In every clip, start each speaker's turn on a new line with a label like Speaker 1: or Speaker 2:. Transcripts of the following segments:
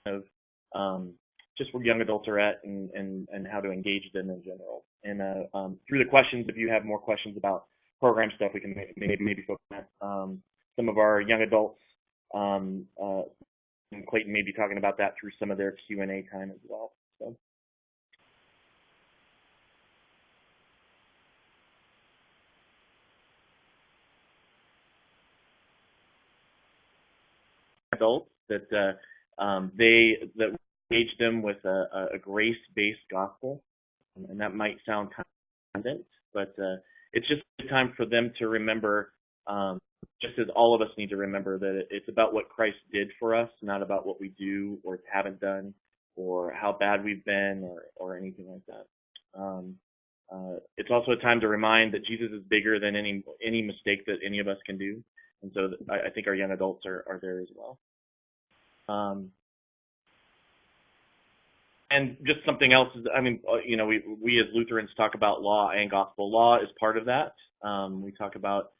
Speaker 1: of just where young adults are at and how to engage them in general. And through the questions, if you have more questions about program stuff, we can maybe focus on that. Some of our young adults, and Clayton may be talking about that through some of their Q&A time as well. So. Adults that that engage them with a grace-based gospel, and that might sound kind of redundant, but it's just a time for them to remember, just as all of us need to remember, that it's about what Christ did for us, not about what we do or haven't done, or how bad we've been, or anything like that. It's also a time to remind that Jesus is bigger than any mistake that any of us can do, and so I think our young adults are there as well. And just something else is, I mean, we as Lutherans talk about law and gospel. Law is part of that. We talk about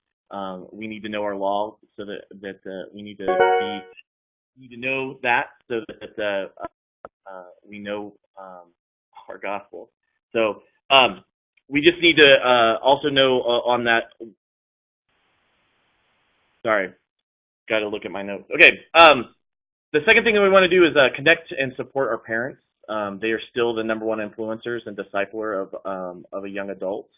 Speaker 1: we need to know our law, so that we need to know that, so that we know our gospel. So we just need to also know on that. Sorry, got to look at my notes. Okay. The second thing that we want to do is connect and support our parents. They are still the number one influencers and discipler of our young adults.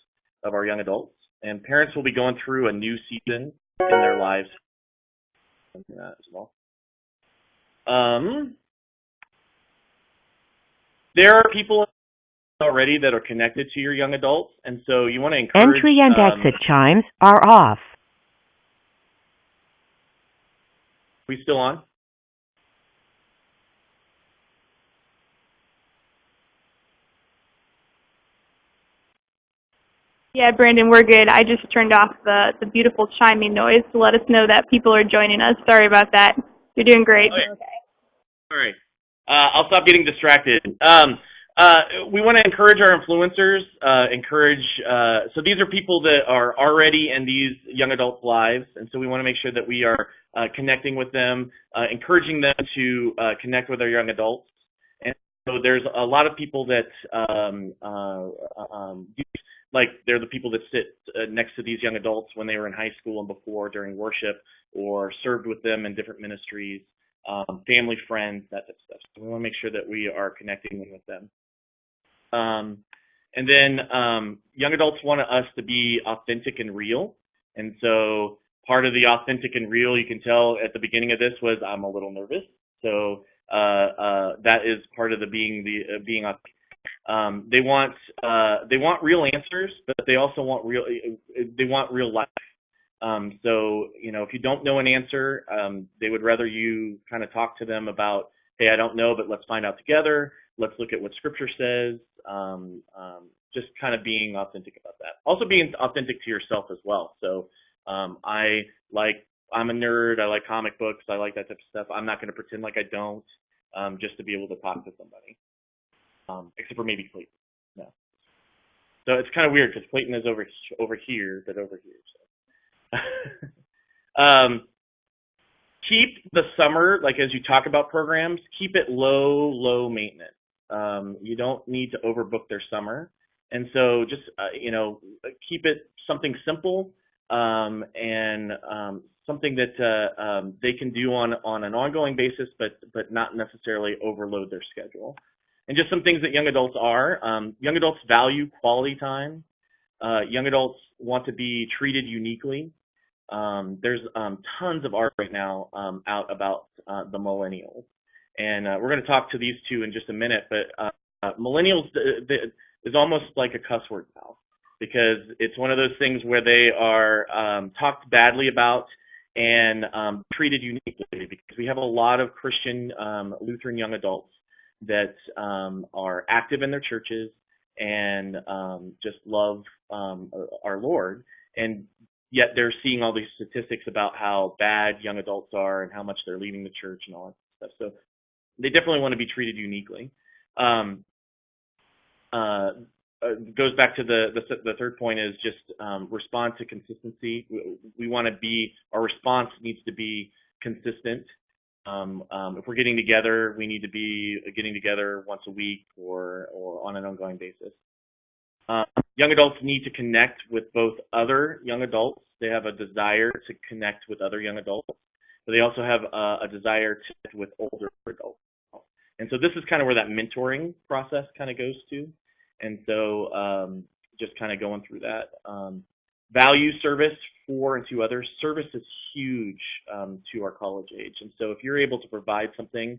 Speaker 1: And parents will be going through a new season in their lives as well. There are people already that are connected to your young adults, and so you want to encourage.
Speaker 2: Entry and exit chimes are off.
Speaker 1: We still on?
Speaker 3: Yeah, Brandon, we're good. I just turned off the beautiful chiming noise to let us know that people are joining us. Sorry about that. You're doing great.
Speaker 1: Okay. All right. I'll stop getting distracted. We want to encourage our influencers, so these are people that are already in these young adults' lives, and so we want to make sure that we are connecting with them, encouraging them to connect with our young adults. And so there's a lot of people that like they're the people that sit next to these young adults when they were in high school and before during worship, or served with them in different ministries, family, friends, that type of stuff. So we want to make sure that we are connecting with them. And then young adults want us to be authentic and real. And so part of the authentic and real, you can tell at the beginning of this, was I'm a little nervous. So that is part of the being authentic. They want real answers, but they also want real life. So, if you don't know an answer, they would rather you kind of talk to them about, hey, I don't know, but let's find out together. Let's look at what Scripture says. Just kind of being authentic about that. Also being authentic to yourself as well. So, I'm a nerd. I like comic books. I like that type of stuff. I'm not going to pretend like I don't, just to be able to talk to somebody. Except for maybe Clayton. No. So it's kind of weird because Clayton is over here, but over here. So. Keep the summer, like as you talk about programs, keep it low maintenance. You don't need to overbook their summer. And so just, keep it something simple and something that they can do on an ongoing basis, but not necessarily overload their schedule. And just some things that young adults are. Young adults value quality time. Young adults want to be treated uniquely. There's tons of art right now out about the millennials. And we're going to talk to these two in just a minute. But millennials is almost like a cuss word now, because it's one of those things where they are talked badly about and treated uniquely, because we have a lot of Christian Lutheran young adults that are active in their churches and just love our Lord, and yet they're seeing all these statistics about how bad young adults are and how much they're leaving the church and all that stuff. So they definitely want to be treated uniquely. Goes back to the third point, is just respond to consistency. We want to be, our response needs to be consistent. If we're getting together, we need to be getting together once a week or on an ongoing basis. Young adults need to connect with both other young adults. They have a desire to connect with other young adults, but they also have a desire to connect with older adults. And so this is kind of where that mentoring process kind of goes to. And so just kind of going through that. Value service for and to others. Service is huge to our college age. And so if you're able to provide something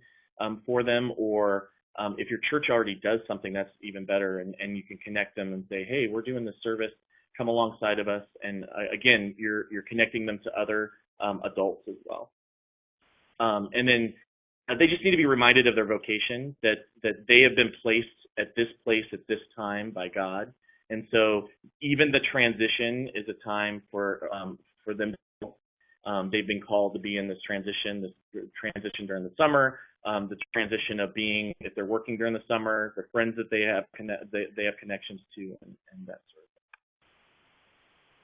Speaker 1: for them, or if your church already does something, that's even better. And you can connect them and say, hey, we're doing this service, come alongside of us. And again, you're connecting them to other adults as well. And then they just need to be reminded of their vocation, that they have been placed at this place at this time by God. And so even the transition is a time for them. They've been called to be in this transition during the summer, the transition of being, if they're working during the summer, the friends that they have connections to, and that sort of thing.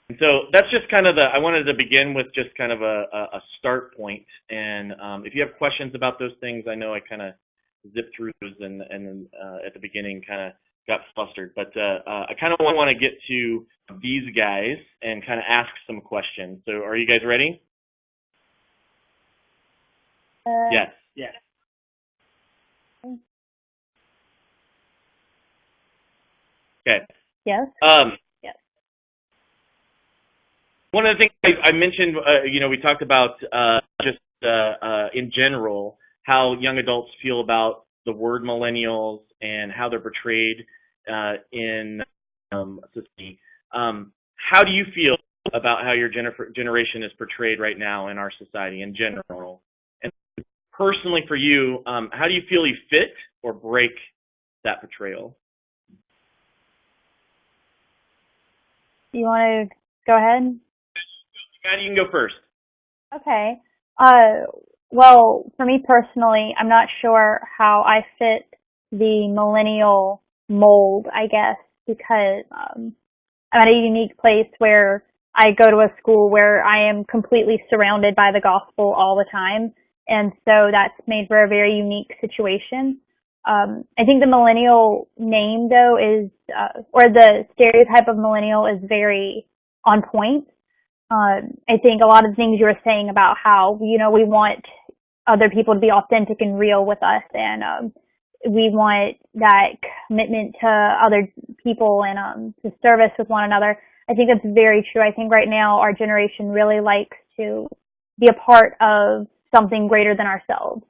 Speaker 1: And so that's just kind of I wanted to begin with just kind of a start point. And if you have questions about those things, I know I kind of zipped through those and at the beginning kind of got flustered, but I kind of want to get to these guys and kind of ask some questions. So are you guys ready? Yes.
Speaker 4: Yes.
Speaker 1: Okay.
Speaker 3: Yes.
Speaker 4: Yes.
Speaker 1: One of the things I mentioned, we talked about just in general, how young adults feel about the word millennials and how they're portrayed in society. How do you feel about how your generation is portrayed right now in our society in general? And personally for you, how do you feel you fit or break that portrayal?
Speaker 3: You want to go ahead?
Speaker 1: Maddie, you can go first.
Speaker 3: Okay. Well, for me personally, I'm not sure how I fit the millennial mold, I guess, because I'm at a unique place where I go to a school where I am completely surrounded by the gospel all the time, and so that's made for a very unique situation. I think the millennial name, though, is, or the stereotype of millennial is very on point. I think a lot of the things you were saying about how, we want other people to be authentic and real with us, and we want that commitment to other people and to service with one another. I think that's very true. I think right now our generation really likes to be a part of something greater than ourselves.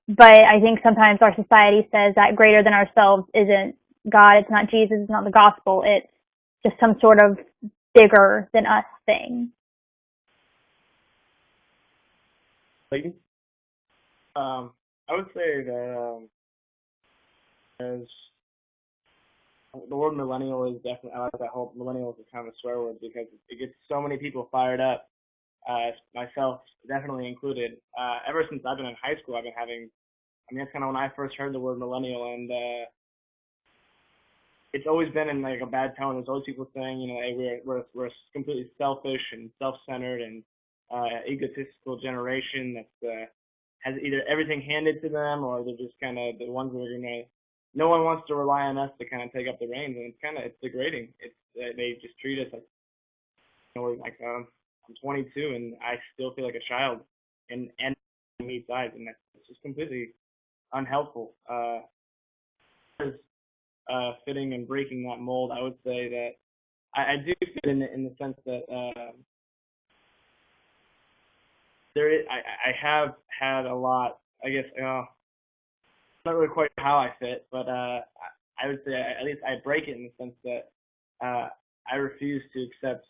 Speaker 3: But I think sometimes our society says that greater than ourselves isn't God, it's not Jesus, it's not the gospel, it's just some sort of bigger than us thing.
Speaker 1: Clayton?
Speaker 4: I would say that as the word millennial is definitely, I like that whole millennial is kind of a swear word because it gets so many people fired up, myself definitely included. Ever since I've been in high school, I've been having, that's kind of when I first heard the word millennial, and it's always been in like a bad tone. There's always people saying, hey, we're completely selfish and self-centered and egotistical generation that has either everything handed to them or they're just kind of the ones that are gonna. No one wants to rely on us to kind of take up the reins, and it's degrading. They just treat us like, I'm 22 and I still feel like a child, and me size, and that's just completely unhelpful. Fitting and breaking that mold, I would say that I do fit in the sense that I have had a lot, I guess, not really quite how I fit, but I would say at least I break it in the sense that I refuse to accept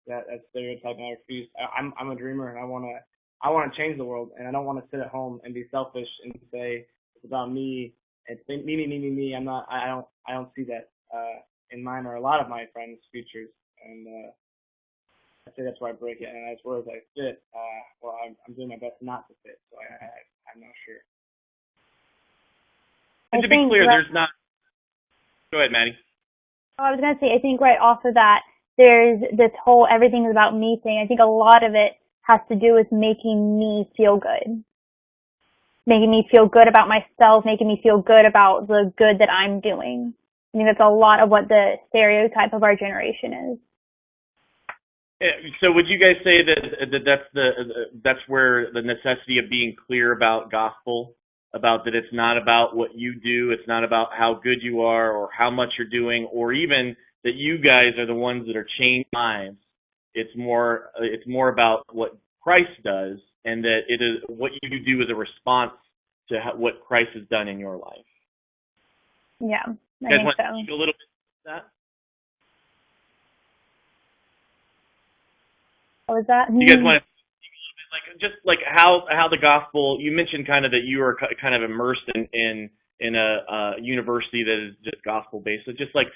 Speaker 4: that stereotype, and I refuse. I'm a dreamer, and I want to change the world, and I don't want to sit at home and be selfish and say it's about me. It's me. I don't see that in mine or a lot of my friends' futures, and I'd say that's where I break it. And as far as I fit, well, I'm doing my best not to fit, so I'm not sure.
Speaker 1: And to be clear, there's not. Go ahead, Maddie.
Speaker 3: Oh, I was going to say, I think right off of that, there's this whole everything is about me thing. I think a lot of it has to do with making me feel good. making me feel good about myself, making me feel good about the good that I'm doing. I think that's a lot of what the stereotype of our generation is.
Speaker 1: So would you guys say that's where the necessity of being clear about gospel, about that it's not about what you do, it's not about how good you are or how much you're doing, or even that you guys are the ones that are changing lives. It's more about what Christ does, and that it is what you do as a response to what Christ has done in your life.
Speaker 3: Yeah, I
Speaker 1: you guys
Speaker 3: think
Speaker 1: want
Speaker 3: so.
Speaker 1: to speak a little bit about that?
Speaker 3: What was that?
Speaker 1: You guys want to just like how the gospel? You mentioned kind of that you are kind of immersed in a university that is just gospel based. So just like,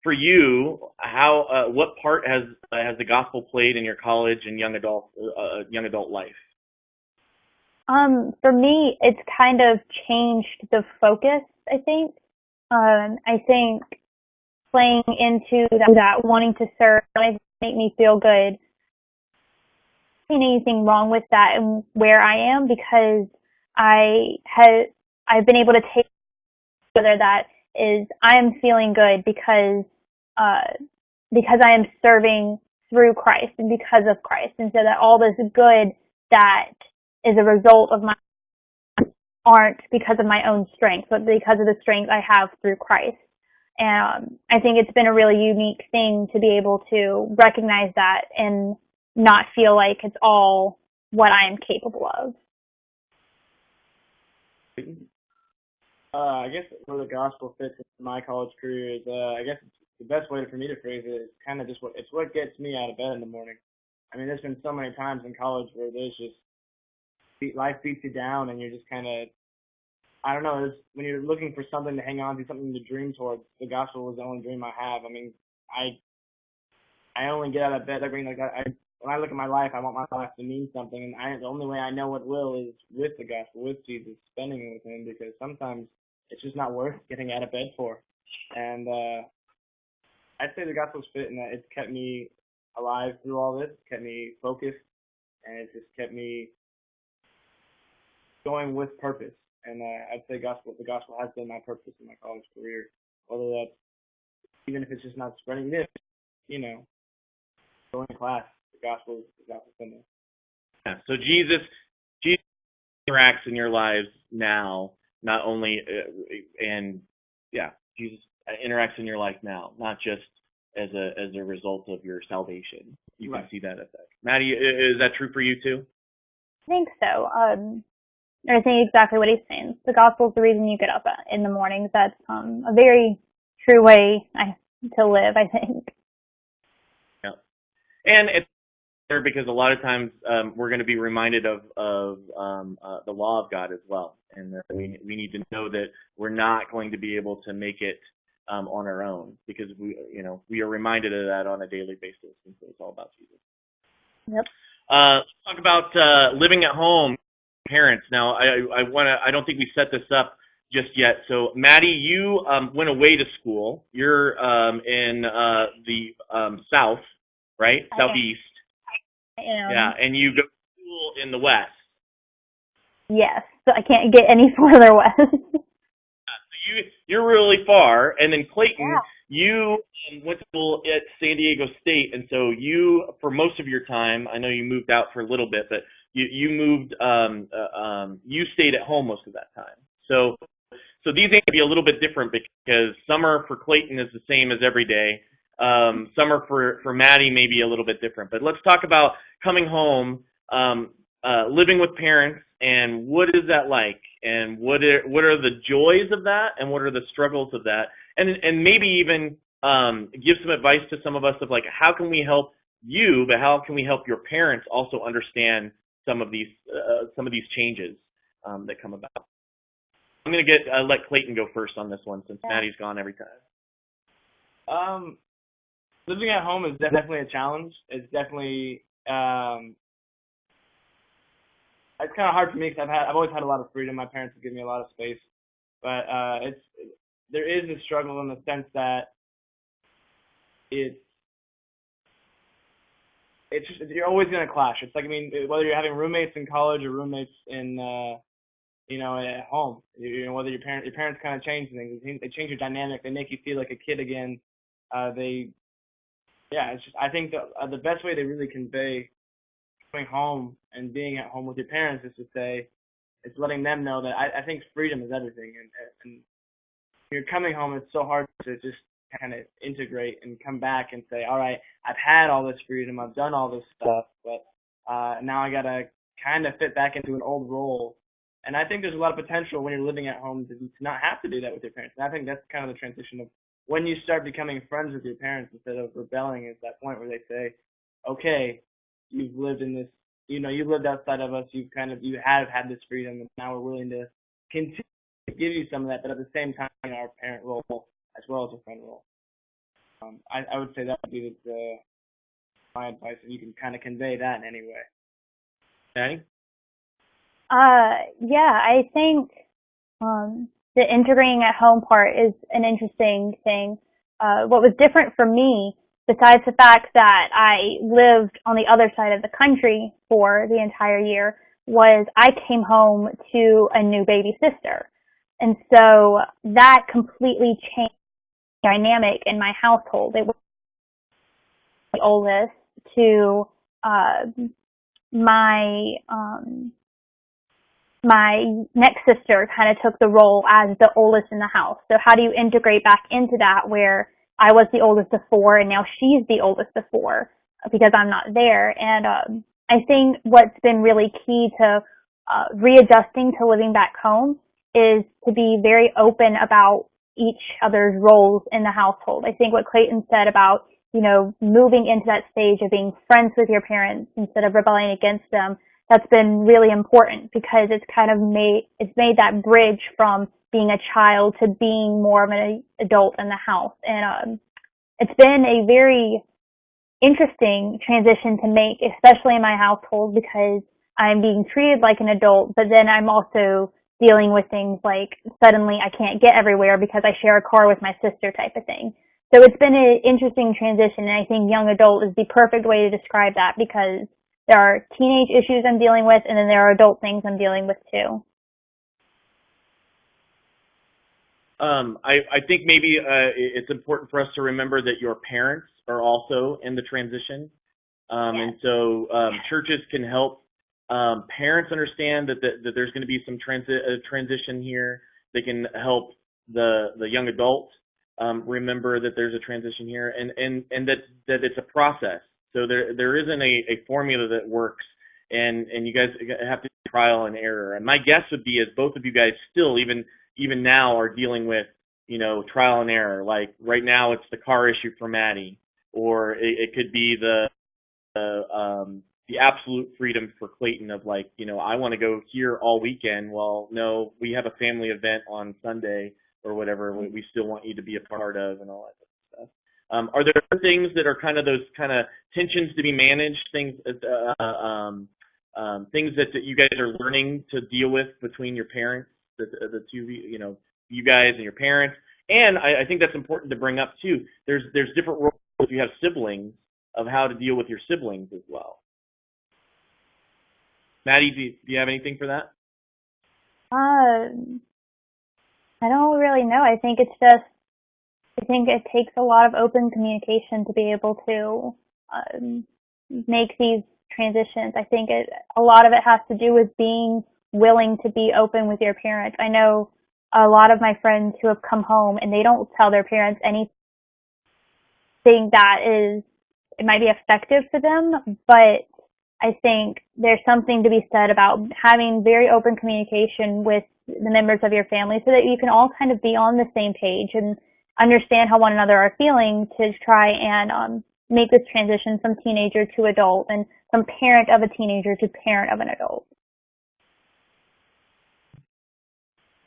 Speaker 1: for you, how what part has the gospel played in your college and young adult life?
Speaker 3: For me, it's kind of changed the focus, I think. I think playing into that wanting to serve, make me feel good. Anything wrong with that and where I am, because I've been able to take whether that is I am feeling good because I am serving through Christ and because of Christ, and so that all this good that is a result of my aren't because of my own strength, but because of the strength I have through Christ. And I think it's been a really unique thing to be able to recognize that and not feel like it's all what I am capable of.
Speaker 4: I guess where the gospel fits in my college career is, I guess the best way for me to phrase it is kind of just what gets me out of bed in the morning. I mean, there's been so many times in college where there's just life beats you down, and you're just kind of, I don't know, when you're looking for something to hang on to, something to dream towards, the gospel was the only dream I have. I mean, I only get out of bed. I mean, when I look at my life, I want my life to mean something, and the only way I know it will is with the gospel, with Jesus, spending it with Him, because sometimes it's just not worth getting out of bed for. And I'd say the gospel's fit in that it's kept me alive through all this, kept me focused, and it just kept me going with purpose. And I'd say the gospel has been my purpose in my college career, whether that's, even if it's just not spreading this, going to class, the gospel's in there.
Speaker 1: Yeah. So Jesus interacts in your lives now, not only, Jesus interacts in your life now, not just as a result of your salvation. You can see that effect. Maddie, is that true for you too?
Speaker 3: I think so. I think exactly what he's saying. The gospel is the reason you get up in the mornings. That's a very true way to live, I think.
Speaker 1: Yeah, and it's there because a lot of times we're going to be reminded of the law of God as well, and we need to know that we're not going to be able to make it on our own, because we are reminded of that on a daily basis, and so it's all about Jesus.
Speaker 3: Yep.
Speaker 1: Let's talk about living at home. Parents. Now, I don't think we set this up just yet. So, Maddie, you went away to school. You're in the south, right? Southeast.
Speaker 3: I am.
Speaker 1: Yeah, and you go to school in the west.
Speaker 3: Yes, so I can't get any further west.
Speaker 1: So you're really far. And then Clayton,
Speaker 3: Yeah.
Speaker 1: you went to school at San Diego State, and so you, for most of your time, I know you moved out for a little bit, but you moved, you stayed at home most of that time. So these things can be a little bit different, because summer for Clayton is the same as every day. Summer for Maddie may be a little bit different. But let's talk about coming home, living with parents, and what is that like? And what are the joys of that, and what are the struggles of that? And maybe even give some advice to some of us of like, how can we help you, but how can we help your parents also understand some of these changes that come about? I'm going to let Clayton go first on this one, since Maddie's gone every time.
Speaker 4: Living at home is definitely a challenge. It's definitely it's kind of hard for me, because I've always had a lot of freedom. My parents have given me a lot of space, but there is a struggle in the sense that it's just, you're always going to clash. It's like, I mean, whether you're having roommates in college or roommates in at home. Whether your parents kind of change things, they change your dynamic, they make you feel like a kid again. It's just, I think the best way to really convey coming home and being at home with your parents is to say, it's letting them know that I think freedom is everything, and when you're coming home, it's so hard to just kind of integrate and come back and say, all right, I've had all this freedom, I've done all this stuff, but now I gotta kind of fit back into an old role. And I think there's a lot of potential when you're living at home to not have to do that with your parents. And I think that's kind of the transition of when you start becoming friends with your parents instead of rebelling, is that point where they say, okay, you've lived in this, you've lived outside of us, you have had this freedom, and now we're willing to continue to give you some of that, but at the same time, in our parent role as well as a friend role. I would say that would be my advice, and you can kind of convey that in any way.
Speaker 1: Maddie?
Speaker 3: I think the integrating at home part is an interesting thing. What was different for me, besides the fact that I lived on the other side of the country for the entire year, was I came home to a new baby sister. And so that completely changed the dynamic in my household. It was my oldest to my next sister kind of took the role as the oldest in the house. So how do you integrate back into that where I was the oldest of four and now she's the oldest of four because I'm not there? And I think what's been really key to readjusting to living back home is to be very open about each other's roles in the household. I think what Clayton said about, moving into that stage of being friends with your parents instead of rebelling against them, that's been really important because it's made that bridge from being a child to being more of an adult in the house. And it's been a very interesting transition to make, especially in my household, because I'm being treated like an adult, but then I'm also dealing with things like suddenly I can't get everywhere because I share a car with my sister type of thing. So it's been an interesting transition, and I think young adult is the perfect way to describe that because there are teenage issues I'm dealing with, and then there are adult things I'm dealing with too.
Speaker 1: I think maybe it's important for us to remember that your parents are also in the transition. And so churches can help parents understand that there's going to be some transition here. They can help the young adult remember that there's a transition here, and that it's a process. So there isn't a formula that works, and you guys have to do trial and error. And my guess would be, as both of you guys still even now are dealing with trial and error. Like right now, it's the car issue for Maddie, or it could be the absolute freedom for Clayton of I want to go here all weekend. Well, no, we have a family event on Sunday or whatever. We still want you to be a part of and all that stuff. Are there things that are kind of those kind of tensions to be managed, things things that you guys are learning to deal with between your parents, the two, you guys and your parents? And I think that's important to bring up too. There's different roles if you have siblings of how to deal with your siblings as well. Maddie, do you have anything for that?
Speaker 3: I don't really know. I think it takes a lot of open communication to be able to make these transitions. I think a lot of it has to do with being willing to be open with your parents. I know a lot of my friends who have come home and they don't tell their parents anything that it might be effective for them, but I think there's something to be said about having very open communication with the members of your family so that you can all kind of be on the same page and understand how one another are feeling to try and make this transition from teenager to adult and from parent of a teenager to parent of an adult.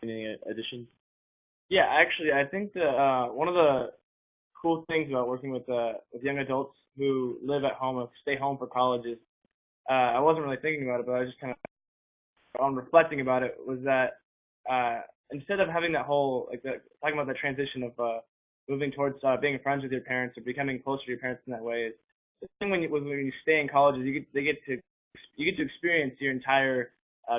Speaker 1: Any additions?
Speaker 4: Yeah, actually, I think one of the cool things about working with young adults who live at home or stay home for college is, I wasn't really thinking about it, but I was just kind of on reflecting about it, was that instead of having that whole, talking about the transition of moving towards being friends with your parents or becoming closer to your parents in that way, is the thing when you stay in college is you get to experience your entire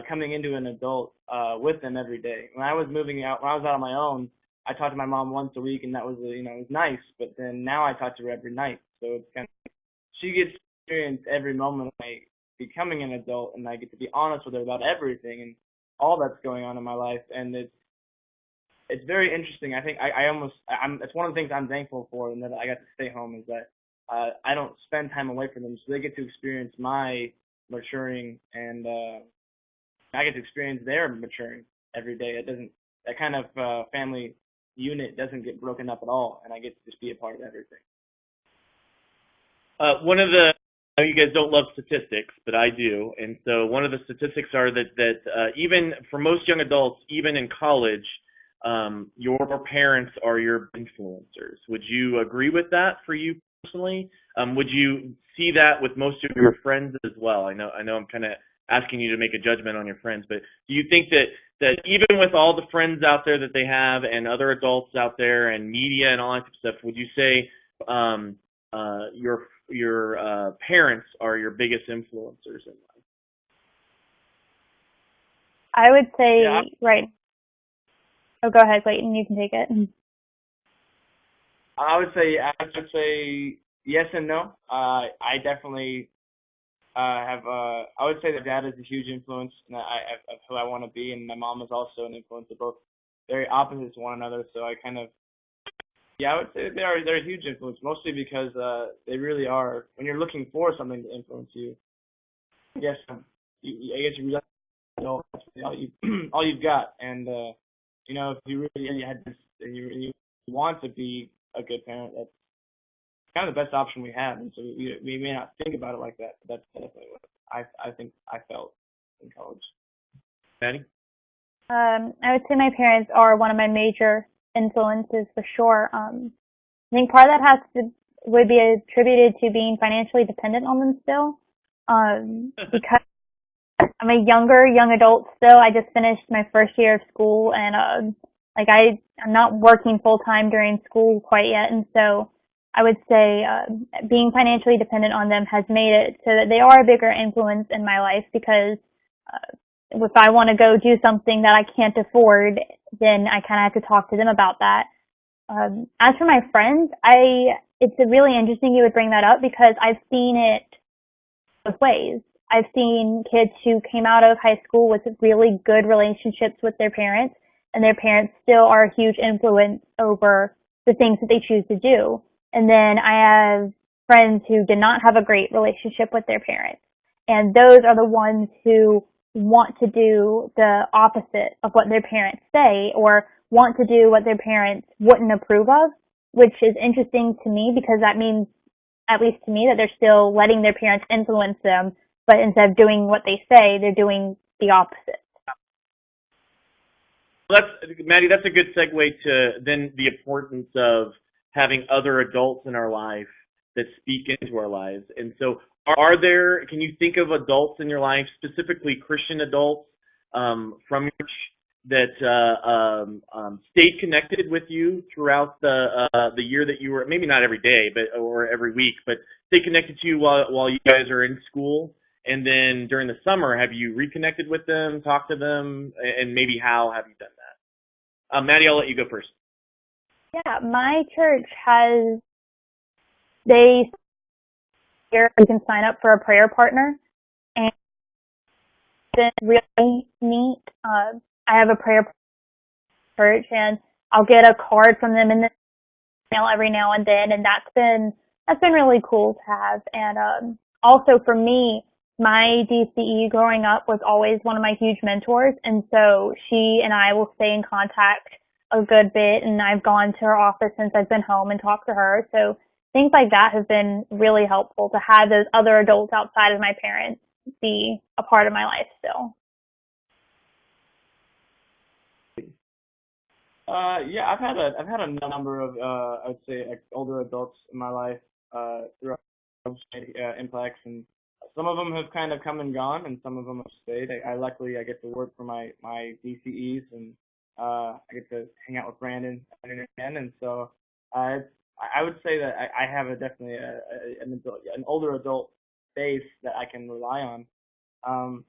Speaker 4: coming into an adult with them every day. When I was out on my own, I talked to my mom once a week, and that was it was nice. But then now I talk to her every night, so it's kind of she gets to experience every moment of my becoming an adult, and I get to be honest with her about everything and all that's going on in my life, and it's very interesting. I think it's one of the things I'm thankful for, and that I got to stay home, is that I don't spend time away from them, so they get to experience my maturing, and I get to experience their maturing every day. That kind of family unit doesn't get broken up at all, and I get to just be a part of everything.
Speaker 1: I know you guys don't love statistics, but I do, and so one of the statistics are that even for most young adults, even in college, your parents are your influencers. Would you agree with that for you personally? Would you see that with most of your friends as well? I know I'm kind of asking you to make a judgment on your friends, but do you think that even with all the friends out there that they have and other adults out there and media and all that type of stuff, would you say your parents are your biggest influencers in life?
Speaker 3: I would say,
Speaker 4: Yeah.
Speaker 3: right. Oh, go ahead, Clayton. You can take it.
Speaker 4: I would say yes and no. I definitely have. I would say that dad is a huge influence of who I want to be, and my mom is also an influence. They're both very opposite to one another. So I kind of, I would say they're a huge influence, mostly because they really are. When you're looking for something to influence you, I guess you realize that's really all you've got, and if you really had this, and you want to be a good parent, that's kind of the best option we have. And so we may not think about it like that, but that's definitely what I think I felt in college.
Speaker 1: Maddie?
Speaker 3: I would say my parents are one of my major influences for sure. I think part of that would be attributed to being financially dependent on them still, because I'm a young adult still. I just finished my first year of school, and I'm not working full time during school quite yet, and so I would say being financially dependent on them has made it so that they are a bigger influence in my life, because if I want to go do something that I can't afford, then I kind of have to talk to them about that. As for my friends, it's really interesting you would bring that up, because I've seen it both ways. I've seen kids who came out of high school with really good relationships with their parents, and their parents still are a huge influence over the things that they choose to do. And then I have friends who did not have a great relationship with their parents, and those are the ones who want to do the opposite of what their parents say, or want to do what their parents wouldn't approve of, which is interesting to me, because that means, at least to me, that they're still letting their parents influence them, but instead of doing what they say, they're doing the opposite.
Speaker 1: Maddie, that's a good segue to then the importance of having other adults in our life that speak into our lives. And so can you think of adults in your life, specifically Christian adults from your church, that stayed connected with you throughout the year that you were, maybe not every day, or every week, but stayed connected to you while you guys are in school? And then during the summer, have you reconnected with them, talked to them, and maybe how have you done that? Maddie, I'll let you go first.
Speaker 3: Yeah, my church you can sign up for a prayer partner, and it's been really neat. I have a prayer church, and I'll get a card from them in the mail every now and then, and that's been really cool to have. And also for me, my DCE growing up was always one of my huge mentors, and so she and I will stay in contact a good bit, and I've gone to her office since I've been home and talked to her. So things like that have been really helpful, to have those other adults outside of my parents be a part of my life still.
Speaker 4: I've had a number of I would say older adults in my life throughout impacts, and some of them have kind of come and gone, and some of them have stayed. Luckily I get to work for my DCEs, and I get to hang out with Brandon again, and so I would say that I have definitely an older adult base that I can rely on.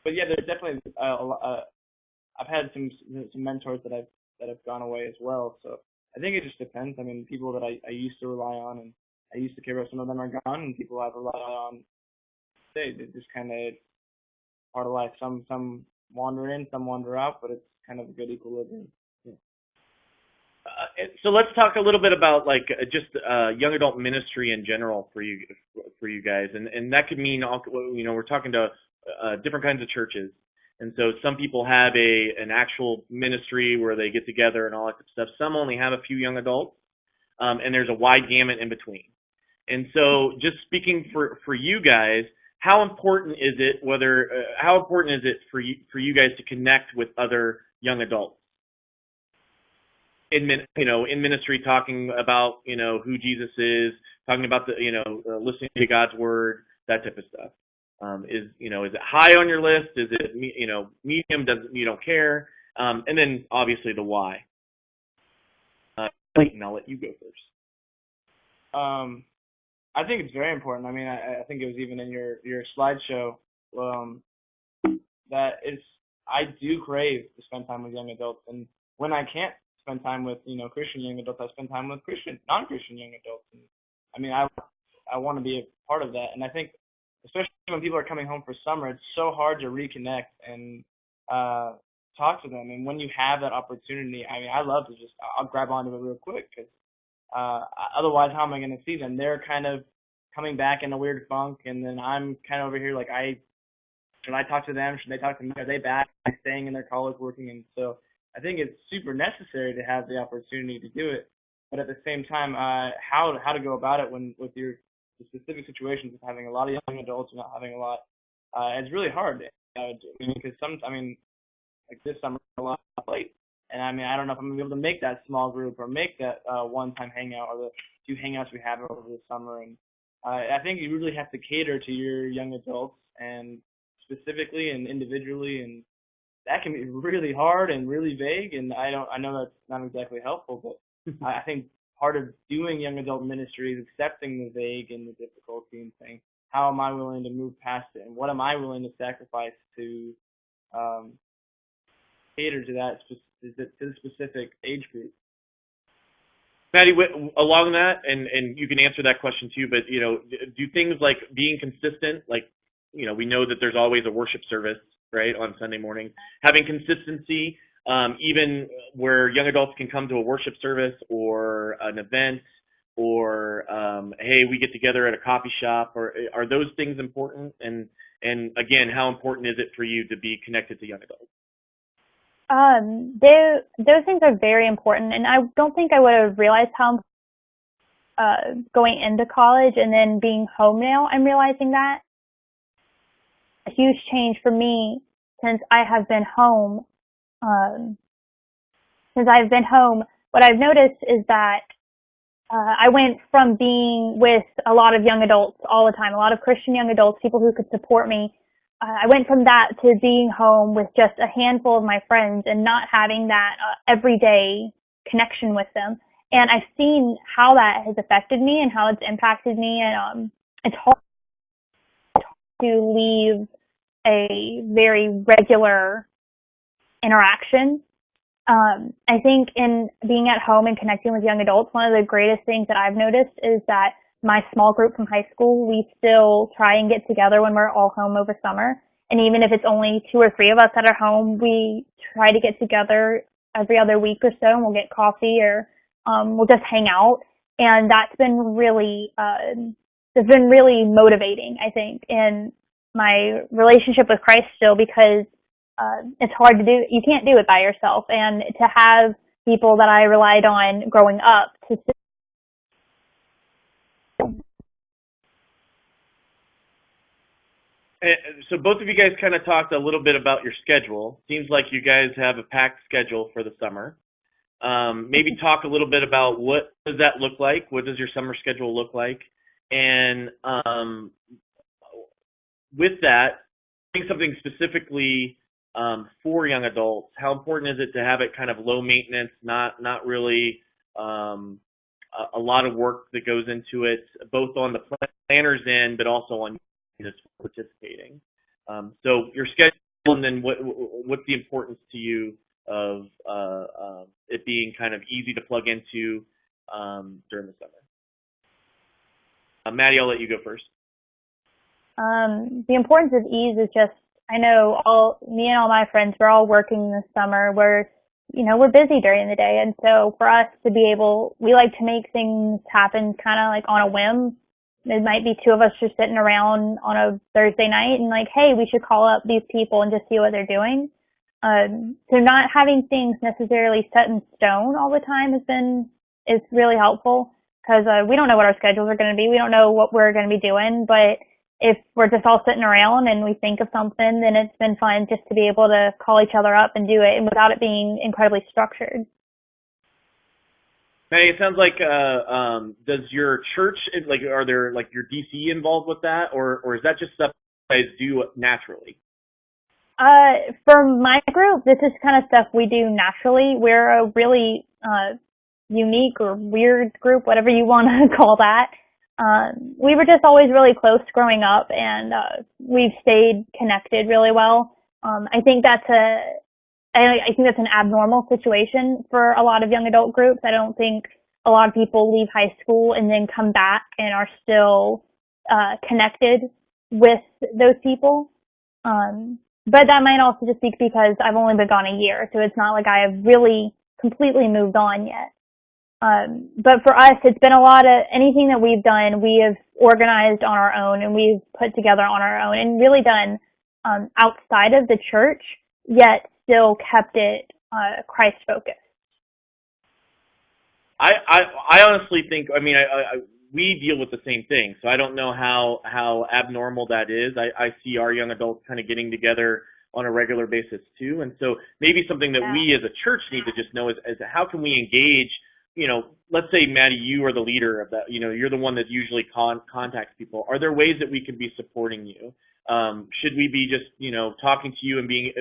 Speaker 4: but yeah, there's definitely I've had some mentors that have gone away as well. So I think it just depends. I mean, people that I used to rely on and I used to care about, some of them are gone, and people I've relied on, they just kind of part of life. Some wander in, some wander out, but it's kind of a good equilibrium.
Speaker 1: So let's talk a little bit about like just young adult ministry in general for you guys, and that could mean all, you know, we're talking to different kinds of churches, and so some people have an actual ministry where they get together and all that stuff. Some only have a few young adults, and there's a wide gamut in between. And so just speaking for you guys, how important is it for you guys to connect with other young adults in ministry, talking about, you know, who Jesus is, talking about listening to God's word, that type of stuff? Is it high on your list? Is it, medium? You don't care? And then obviously the why. Clayton, I'll let you go first.
Speaker 4: I think it's very important. I mean, I think it was even in your slideshow that I do crave to spend time with young adults, and when I can't spend time with Christian young adults, I spend time with non-Christian young adults. And I mean, I want to be a part of that, and I think especially when people are coming home for summer, it's so hard to reconnect and talk to them. And when you have that opportunity, I mean, I love to I'll grab onto it real quick, because otherwise, how am I going to see them? They're kind of coming back in a weird funk, and then I'm kind of over here like, should I talk to them? Should they talk to me? Are they back? Are they staying in their college working? And so I think it's super necessary to have the opportunity to do it. But at the same time, how to go about it with the specific situations of having a lot of young adults and not having a lot, it's really hard. Because like this summer, a lot late. And I mean, I don't know if I'm going to be able to make that small group or make that one-time hangout or the few hangouts we have over the summer. And I think you really have to cater to your young adults, and specifically and individually, and that can be really hard and really vague. And I know that's not exactly helpful, but I think part of doing young adult ministry is accepting the vague and the difficulty and saying, how am I willing to move past it, and what am I willing to sacrifice to cater to that to the specific age group.
Speaker 1: Maddie, along that, and you can answer that question too, but, do things like being consistent, like, we know that there's always a worship service, right, on Sunday morning, having consistency, even where young adults can come to a worship service or an event, or, hey, we get together at a coffee shop, or are those things important? And again, how important is it for you to be connected to young adults?
Speaker 3: Those things are very important, and I don't think I would have realized how going into college and then being home now, I'm realizing that. A huge change for me since I have been home. What I've noticed is that I went from being with a lot of young adults all the time, a lot of Christian young adults, people who could support me. I went from that to being home with just a handful of my friends and not having that everyday connection with them. And I've seen how that has affected me and how it's impacted me. And it's hard to leave a very regular interaction. I think in being at home and connecting with young adults, one of the greatest things that I've noticed is that my small group from high school, we still try and get together when we're all home over summer. And even if it's only 2 or 3 of us that are home, we try to get together every other week or so, and we'll get coffee or we'll just hang out. And that's been really, motivating, I think, in my relationship with Christ still, because it's hard to do. You can't do it by yourself. And to have people that I relied on growing up to
Speaker 1: So both of you guys kind of talked a little bit about your schedule. Seems like you guys have a packed schedule for the summer. Maybe talk a little bit about what does that look like? What does your summer schedule look like? And with that, doing something specifically for young adults, how important is it to have it kind of low maintenance, not really a lot of work that goes into it, both on the planner's end, but also on just participating. So your schedule and then what's the importance to you of it being kind of easy to plug into during the summer? Maddie, I'll let you go first.
Speaker 3: The importance of ease is just, I know me and all my friends, we're all working this summer. We're busy during the day. And so for us to be able, we like to make things happen kind of like on a whim. It might be two of us just sitting around on a Thursday night and like, hey, we should call up these people and just see what they're doing. So not having things necessarily set in stone all the time is really helpful, because we don't know what our schedules are going to be. We don't know what we're going to be doing, but if we're just all sitting around and we think of something, then it's been fun just to be able to call each other up and do it, and without it being incredibly structured.
Speaker 1: Maddie, it sounds like does your church, like, are there like your DC involved with that, or is that just stuff you guys do naturally?
Speaker 3: For my group, this is kind of stuff we do naturally. We're a really unique or weird group, whatever you want to call that. We were just always really close growing up, and we've stayed connected really well. I think that's an abnormal situation for a lot of young adult groups. I don't think a lot of people leave high school and then come back and are still connected with those people. But that might also just be because I've only been gone a year, so it's not like I have really completely moved on yet. But for us, it's been a lot of anything that we've done, we have organized on our own, and we've put together on our own, and really done outside of the church, yet still kept it Christ focused.
Speaker 1: I honestly think, I mean, we deal with the same thing, so I don't know how abnormal that is. I see our young adults kind of getting together on a regular basis too, and so maybe something that we as a church need to just know is how can we engage. Let's say, Maddie, you are the leader of that. You're the one that usually contacts people. Are there ways that we can be supporting you? Should we be just, talking to you and being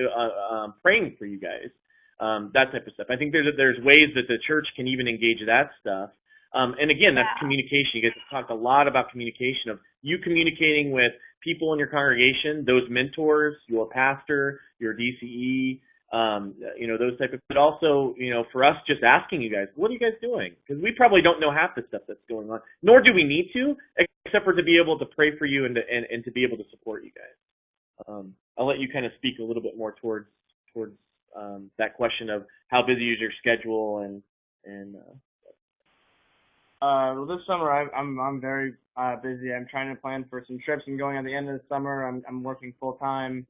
Speaker 1: praying for you guys? That type of stuff. I think there's ways that the church can even engage that stuff. And again, that's communication. You guys have talked a lot about communication, of you communicating with people in your congregation, those mentors, your pastor, your DCE, those type of, but also, for us, just asking you guys, what are you guys doing? Because we probably don't know half the stuff that's going on, nor do we need to, except for to be able to pray for you and to be able to support you guys. I'll let you kind of speak a little bit more towards that question of how busy is your schedule
Speaker 4: well, this summer I'm very busy. I'm trying to plan for some trips I'm going at the end of the summer. I'm working full time,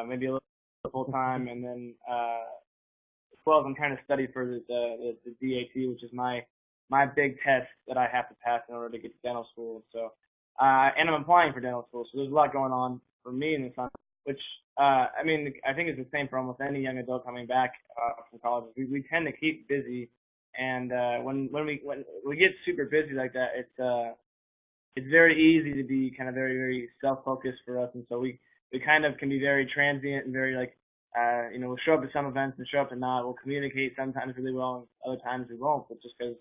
Speaker 4: maybe a little full time, and then as well as I'm trying to study for the DAT, which is my big test that I have to pass in order to get to dental school. So and I'm applying for dental school, so there's a lot going on for me in the summer, which I think it's the same for almost any young adult coming back from college. We tend to keep busy, and when we get super busy like that, it's very easy to be kind of very, very self-focused for us, and so we kind of can be very transient and very like, we'll show up at some events and show up and not. We'll communicate sometimes really well, and other times we won't. But just because,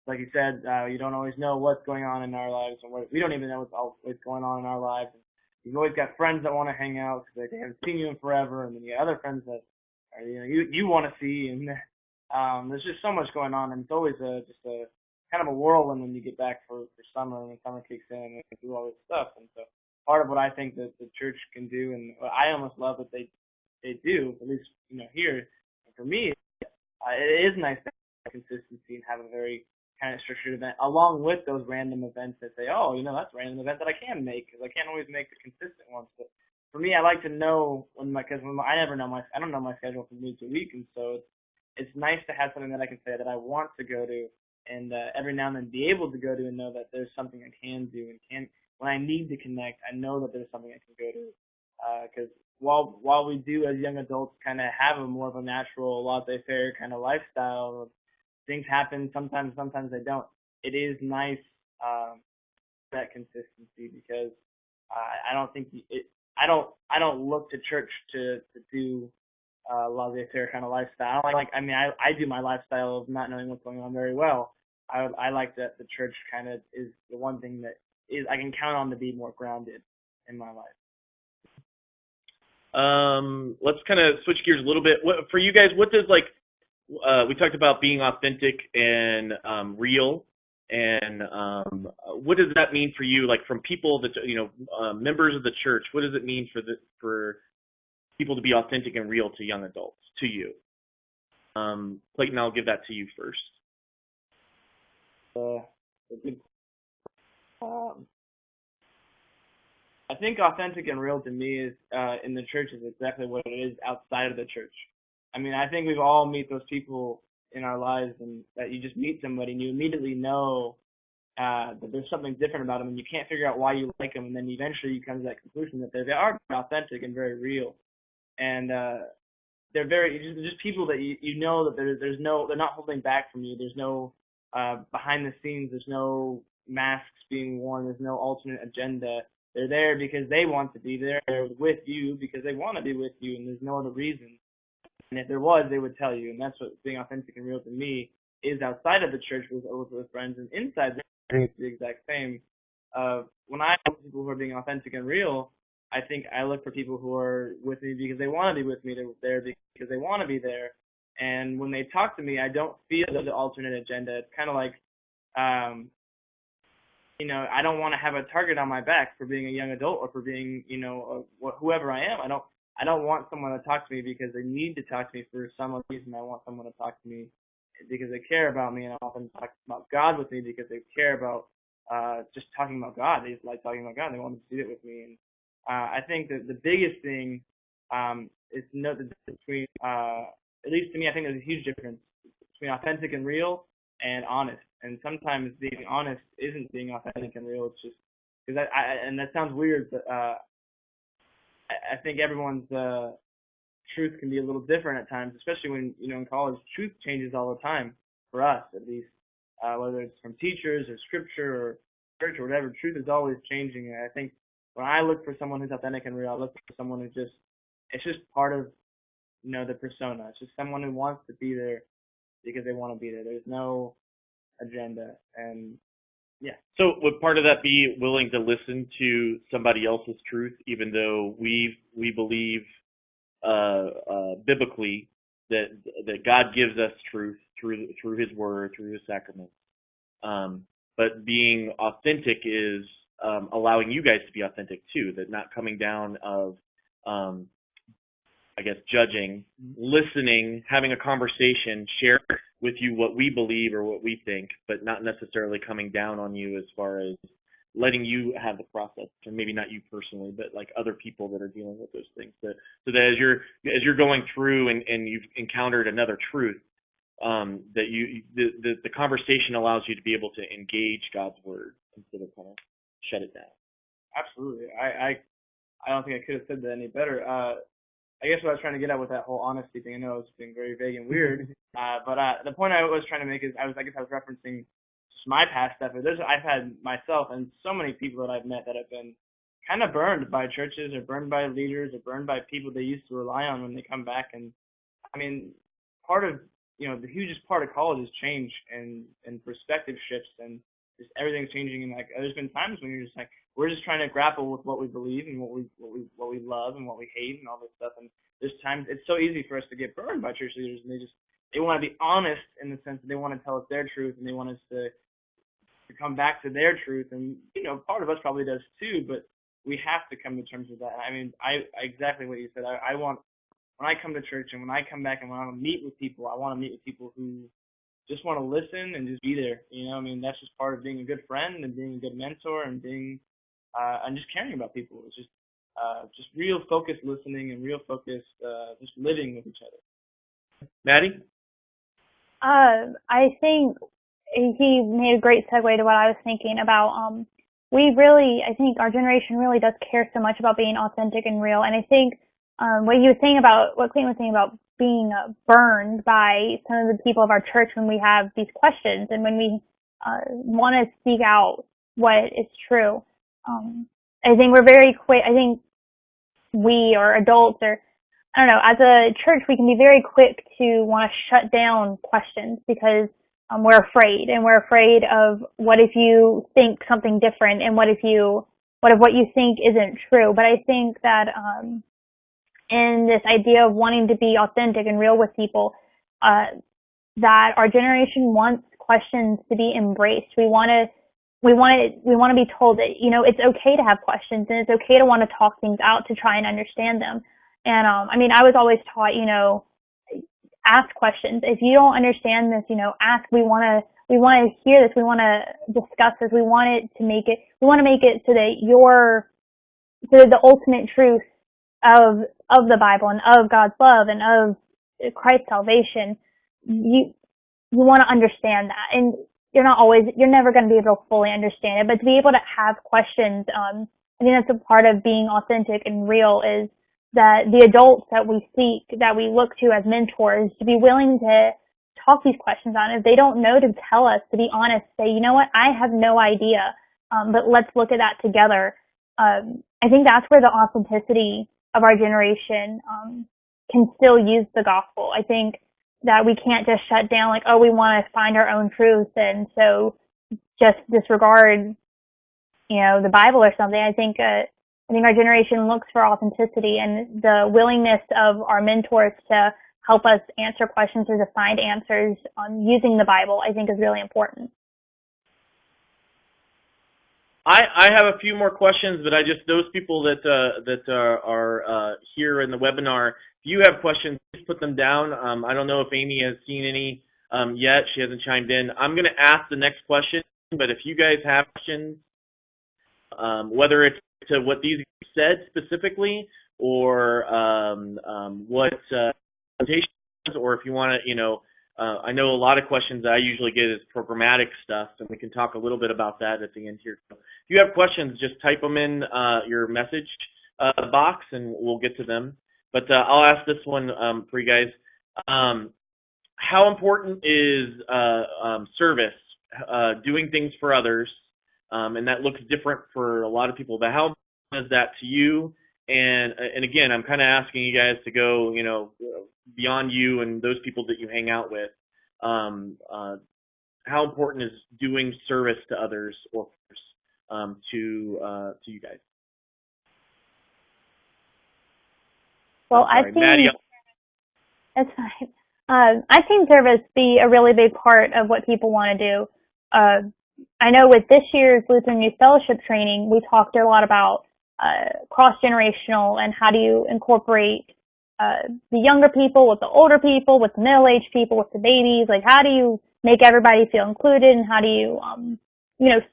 Speaker 4: like you said, you don't always know what's going on in our lives, and we don't even know what's going on in our lives. And you've always got friends that want to hang out because they haven't seen you in forever, and then you got other friends that are, you want to see, and there's just so much going on, and it's always just a kind of a whirlwind when you get back for summer, and when summer kicks in and do all this stuff. And so part of what I think that the church can do, and I almost love what they do, at least here. And for me, it is nice to have consistency and have a very kind of structured event, along with those random events that say, oh, that's a random event that I can make, because I can't always make the consistent ones. But for me, I like to know because I never know I don't know my schedule from week to week, and so it's nice to have something that I can say that I want to go to, and every now and then be able to go to and know that there's something I can do, and when I need to connect, I know that there's something I can go to. Because while we do as young adults kind of have a more of a natural laissez-faire kind of lifestyle, things happen sometimes they don't. It is nice that consistency, because I don't think I don't look to church to do laissez-faire kind of lifestyle. I do my lifestyle of not knowing what's going on very well. I like that the church kind of is the one thing that is I can count on to be more grounded in my life.
Speaker 1: let's kind of switch gears a little bit. For you guys, what does we talked about being authentic and real, and what does that mean for you? Like from people that members of the church, what does it mean for people to be authentic and real to young adults, to you? Clayton, I'll give that to you first.
Speaker 4: I think authentic and real to me is in the church is exactly what it is outside of the church. I mean, I think we've all meet those people in our lives, and that you just meet somebody and you immediately know that there's something different about them, and you can't figure out why you like them, and then eventually you come to that conclusion that they are authentic and very real, and they're very just people that you know that they're not holding back from you. There's no behind the scenes. There's no masks being worn. There's no alternate agenda. They're there because they want to be there. They're with you because they want to be with you, and there's no other reason. And if there was, they would tell you. And that's what being authentic and real to me is outside of the church with friends, and inside it's the exact same. When I look for people who are being authentic and real, I think I look for people who are with me because they want to be with me. They're there because they want to be there. And when they talk to me, I don't feel there's an alternate agenda. It's kind of like, I don't want to have a target on my back for being a young adult or for being, whoever I am. I don't want someone to talk to me because they need to talk to me for some reason. I want someone to talk to me because they care about me, and I want them to talk about God with me because they care about just talking about God. They just like talking about God. They want to see it with me. And I think that the biggest thing is to know the difference between, at least to me, I think there's a huge difference between authentic and real and honest. And sometimes being honest isn't being authentic and real. It's just because and that sounds weird, but I think everyone's truth can be a little different at times, especially when in college. Truth changes all the time for us, at least, whether it's from teachers or scripture or church or whatever. Truth is always changing, and I think when I look for someone who's authentic and real, I look for someone who's it's just part of the persona. It's just someone who wants to be there because they want to be there. There's no agenda, and yeah. So
Speaker 1: would part of that be willing to listen to somebody else's truth, even though we believe biblically that God gives us truth through His Word, through His sacraments. But being authentic is allowing you guys to be authentic too. That not coming down of judging, listening, having a conversation, share with you what we believe or what we think, but not necessarily coming down on you as far as letting you have the process, or maybe not you personally, but like other people that are dealing with those things. So that as you're going through and you've encountered another truth, that the conversation allows you to be able to engage God's Word instead of kind of shut it down.
Speaker 4: Absolutely. I don't think I could have said that any better. I guess what I was trying to get at with that whole honesty thing, I know it's being very vague and weird, but the point I was trying to make is I was referencing just my past stuff. I've had myself and so many people that I've met that have been kind of burned by churches or burned by leaders or burned by people they used to rely on when they come back. And I mean, part of, the hugest part of college is change and perspective shifts, and just everything's changing. And there's been times when you're just we're just trying to grapple with what we believe and what we love and what we hate and all this stuff. And there's times it's so easy for us to get burned by church leaders, and they want to be honest in the sense that they want to tell us their truth, and they want us to come back to their truth. And part of us probably does too, but we have to come to terms with that. I mean, I exactly what you said. I want, when I come to church and when I come back and when I meet with people, I want to meet with people who just want to listen and just be there. I mean, that's just part of being a good friend and being a good mentor and being and just caring about people. It's just real focused listening and real focused just living with each other.
Speaker 1: Maddie?
Speaker 3: I think he made a great segue to what I was thinking about. I think our generation really does care so much about being authentic and real. And I think what Clayton was saying about being burned by some of the people of our church when we have these questions and when we want to speak out what is true. I think we're very quick. I think we or adults or I don't know, as a church we can be very quick to want to shut down questions because we're afraid of what if you think something different and what if what you think isn't true. But I think that in this idea of wanting to be authentic and real with people, that our generation wants questions to be embraced. We want to be told that, it's okay to have questions and it's okay to want to talk things out to try and understand them. And, I was always taught, ask questions. If you don't understand this, ask. We want to hear this. We want to discuss this. We want to make it so that the ultimate truth of the Bible and of God's love and of Christ's salvation. You want to understand that, and you're never going to be able to fully understand it, but to be able to have questions, I think that's a part of being authentic and real, is that the adults that we seek, that we look to as mentors, to be willing to talk these questions on. If they don't know, to tell us, to be honest, say, you know what, I have no idea, but let's look at that together. I think that's where the authenticity of our generation can still use the gospel. I think that we can't just shut down like, we want to find our own truth and so just disregard, the Bible or something. I think our generation looks for authenticity, and the willingness of our mentors to help us answer questions or to find answers using the Bible, I think, is really important.
Speaker 1: I have a few more questions, but those people that are here in the webinar, if you have questions, please put them down. I don't know if Amy has seen any yet. She hasn't chimed in. I'm going to ask the next question, but if you guys have questions, whether it's to what these said specifically or what presentations, or if you want to, I know a lot of questions I usually get is programmatic stuff, and we can talk a little bit about that at the end here. So if you have questions, just type them in your message box, and we'll get to them. But I'll ask this one for you guys. How important is service, doing things for others? And that looks different for a lot of people, but how important is that to you? And again, I'm kind of asking you guys to go, beyond you and those people that you hang out with. How important is doing service to others or to you guys?
Speaker 3: Well, I've seen Maddie. That's fine. I've seen service be a really big part of what people want to do. I know with this year's Lutheran Youth Fellowship training, we talked a lot about cross-generational and how do you incorporate the younger people with the older people, with the middle-aged people, with the babies. Like, how do you make everybody feel included, and how do you,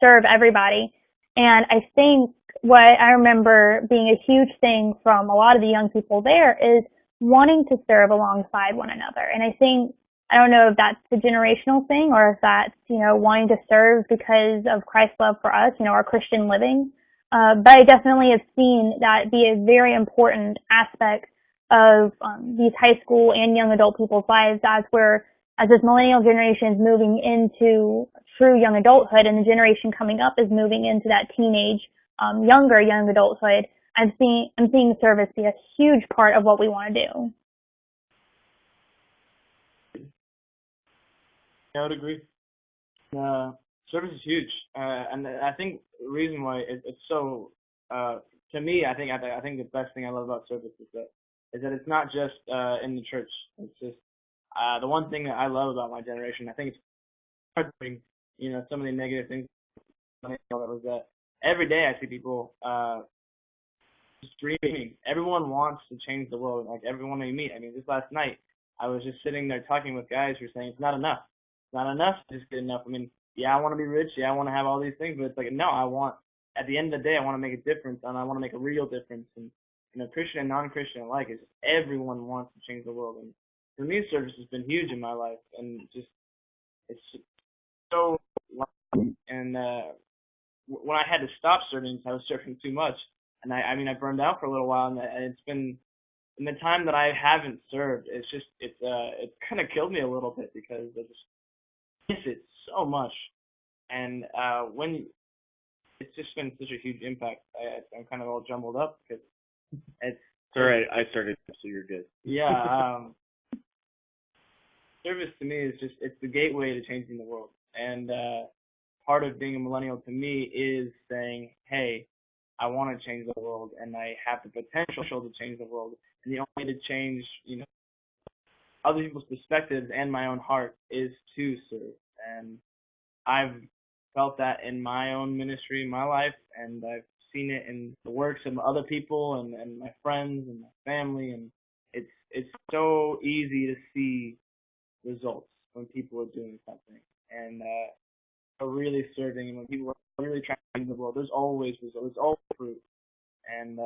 Speaker 3: serve everybody? And I think what I remember being a huge thing from a lot of the young people there is wanting to serve alongside one another. And I think, I don't know if that's a generational thing or if that's, wanting to serve because of Christ's love for us, our Christian living. But I definitely have seen that be a very important aspect of these high school and young adult people's lives as this millennial generation is moving into true young adulthood, and the generation coming up is moving into that teenage, younger young adulthood. I'm seeing service be a huge part of what we want to do.
Speaker 4: I would agree. Service is huge, and I think the reason why it's so, to me, I think the best thing I love about service is that it's not just in the church. It's just the one thing that I love about my generation. I think it's hard to, some of the negative things that was that every day I see people dreaming. Everyone wants to change the world. Like everyone we meet. I mean, just last night I was just sitting there talking with guys who were saying it's not enough. It's not enough to just get enough. I mean, yeah, I want to be rich. Yeah, I want to have all these things, but it's like, no, at the end of the day, I want to make a difference, and I want to make a real difference. And, Christian and non-Christian alike, it's just everyone wants to change the world. And for me, service has been huge in my life, and it's just so, and when I had to stop serving, I was serving too much. And I burned out for a little while, and it's been, in the time that I haven't served, it's kind of killed me a little bit because I just miss it so much. And it's just been such a huge impact. I'm kind of all jumbled up because it's
Speaker 1: all right. I started, so you're good.
Speaker 4: Yeah. Service to me is it's the gateway to changing the world. And part of being a millennial to me is saying, hey, I want to change the world, and I have the potential to change the world. And the only way to change, other people's perspectives and my own heart is to serve. And I've felt that in my own ministry, in my life, and I've seen it in the works of other people and my friends and my family. And it's so easy to see results when people are doing something and are really serving, and when people are really trying to change the world, there's always results, there's always fruit, and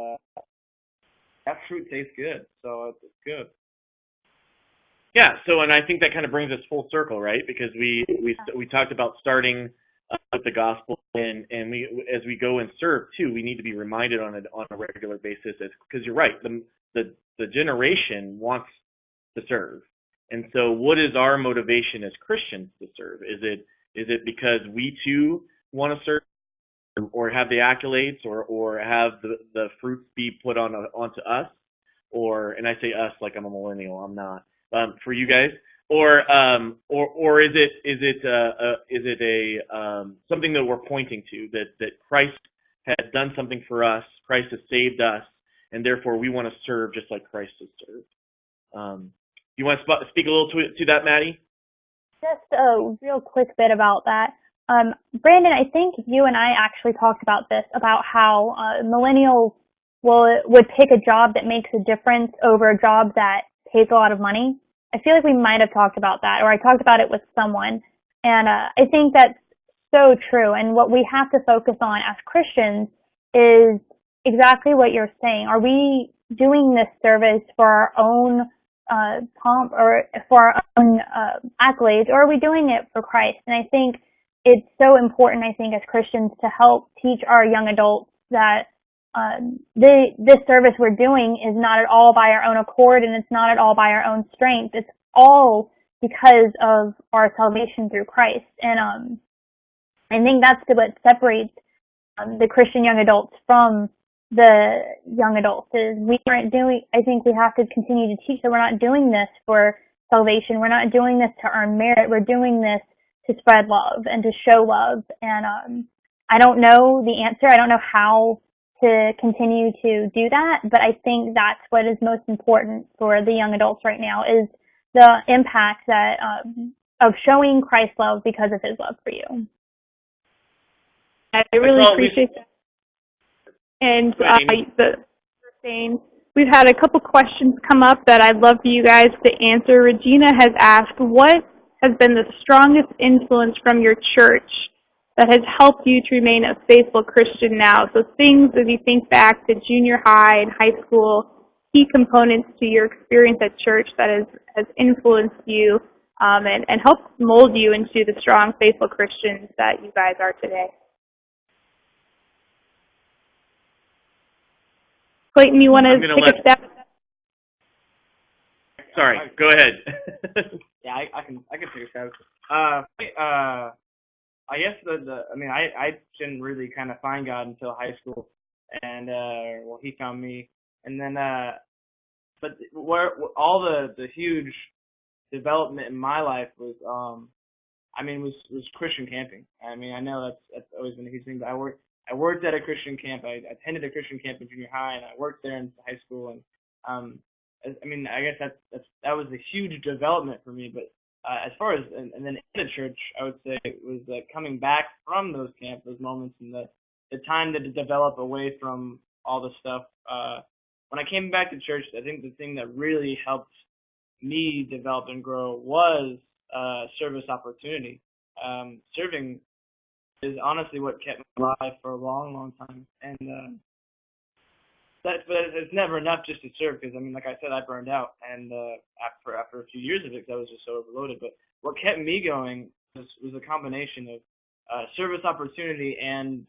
Speaker 4: that fruit tastes good, so it's good.
Speaker 1: Yeah. So, and I think that kind of brings us full circle, right? Because we talked about starting with the gospel, and we, as we go and serve too, we need to be reminded on a regular basis, because you're right, the generation wants to serve. And so what is our motivation as Christians to serve? Is it because we too want to serve, or have the accolades, or have the fruits be put onto us? Or, and I say us like I'm a millennial, I'm not, for you guys, or is it something that we're pointing to, that Christ has done something for us, Christ has saved us, and therefore we want to serve just like Christ has served. You want to speak a little to that, Maddie?
Speaker 3: Just a real quick bit about that. Brandon, I think you and I actually talked about this, about how millennials would pick a job that makes a difference over a job that pays a lot of money. I feel like we might have talked about that, or I talked about it with someone. And I think that's so true. And what we have to focus on as Christians is exactly what you're saying. Are we doing this service for our own pomp or for our own accolades, or are we doing it for Christ? And I think it's so important, I think, as Christians to help teach our young adults that this service we're doing is not at all by our own accord, and it's not at all by our own strength. It's all because of our salvation through Christ. And I think that's what separates the Christian young adults from the young adults, is I think we have to continue to teach that we're not doing this for salvation. We're not doing this to earn merit. We're doing this to spread love and to show love. And I don't know the answer. I don't know how to continue to do that, but I think that's what is most important for the young adults right now, is the impact that of showing Christ's love because of his love for you.
Speaker 5: I really appreciate that. And we've had a couple questions come up that I'd love for you guys to answer. Regina has asked, what has been the strongest influence from your church that has helped you to remain a faithful Christian now? So things, as you think back to junior high and high school, key components to your experience at church that has influenced you and helped mold you into the strong, faithful Christians that you guys are today. Clayton, you want to take a step?
Speaker 1: Sorry, go ahead.
Speaker 4: Yeah, I can take a step. I guess I didn't really kind of find God until high school, and he found me, and then but where all the huge development in my life was was Christian camping. I mean, I know that's always been a huge thing, but I worked at a Christian camp. I attended a Christian camp in junior high, and I worked there in high school. And I guess that was a huge development for me. But as far as and then in the church, I would say it was coming back from those camps, those moments, and the time to develop away from all the stuff. When I came back to church, I think the thing that really helped me develop and grow was service opportunity. Serving is honestly what kept me alive for a long, long time. And but it's never enough just to serve, because like I said, I burned out, and after a few years of it, because I was just so overloaded. But what kept me going was a combination of service opportunity and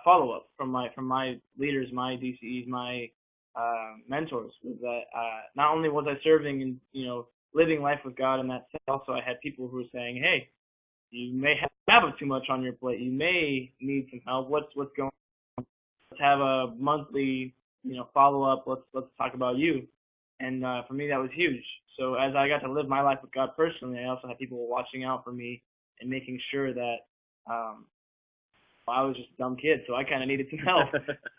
Speaker 4: follow up from my leaders, my DCEs, my mentors. Was that not only was I serving and living life with God in that sense, also I had people who were saying, hey, you may have too much on your plate. You may need some help. What's going on? Let's have a monthly, follow up. Let's talk about you. And for me, that was huge. So as I got to live my life with God personally, I also had people watching out for me and making sure that I was just a dumb kid, so I kind of needed some help.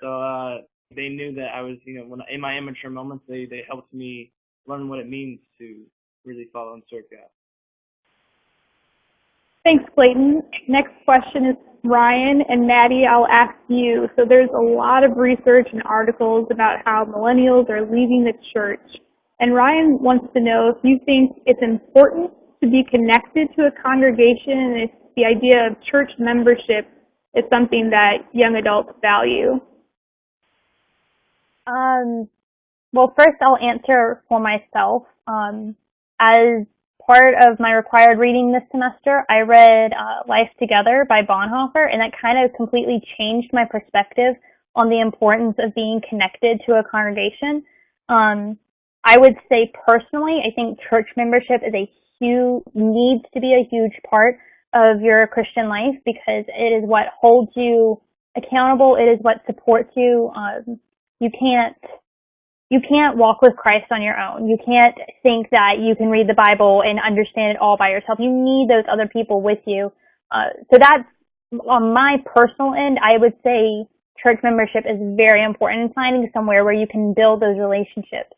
Speaker 4: So they knew that I was, when in my immature moments, they helped me learn what it means to really follow and serve God.
Speaker 5: Thanks, Clayton. Next question is Ryan, and Maddie, I'll ask you. So there's a lot of research and articles about how millennials are leaving the church. And Ryan wants to know if you think it's important to be connected to a congregation and if the idea of church membership is something that young adults value.
Speaker 3: Well, first I'll answer for myself. As part of my required reading this semester, I read Life Together by Bonhoeffer, and that kind of completely changed my perspective on the importance of being connected to a congregation. I would say personally, I think church membership is needs to be a huge part of your Christian life because it is what holds you accountable. It is what supports you. You can't walk with Christ on your own. You can't think that you can read the Bible and understand it all by yourself. You need those other people with you. So that's on my personal end. I would say church membership is very important in finding somewhere where you can build those relationships.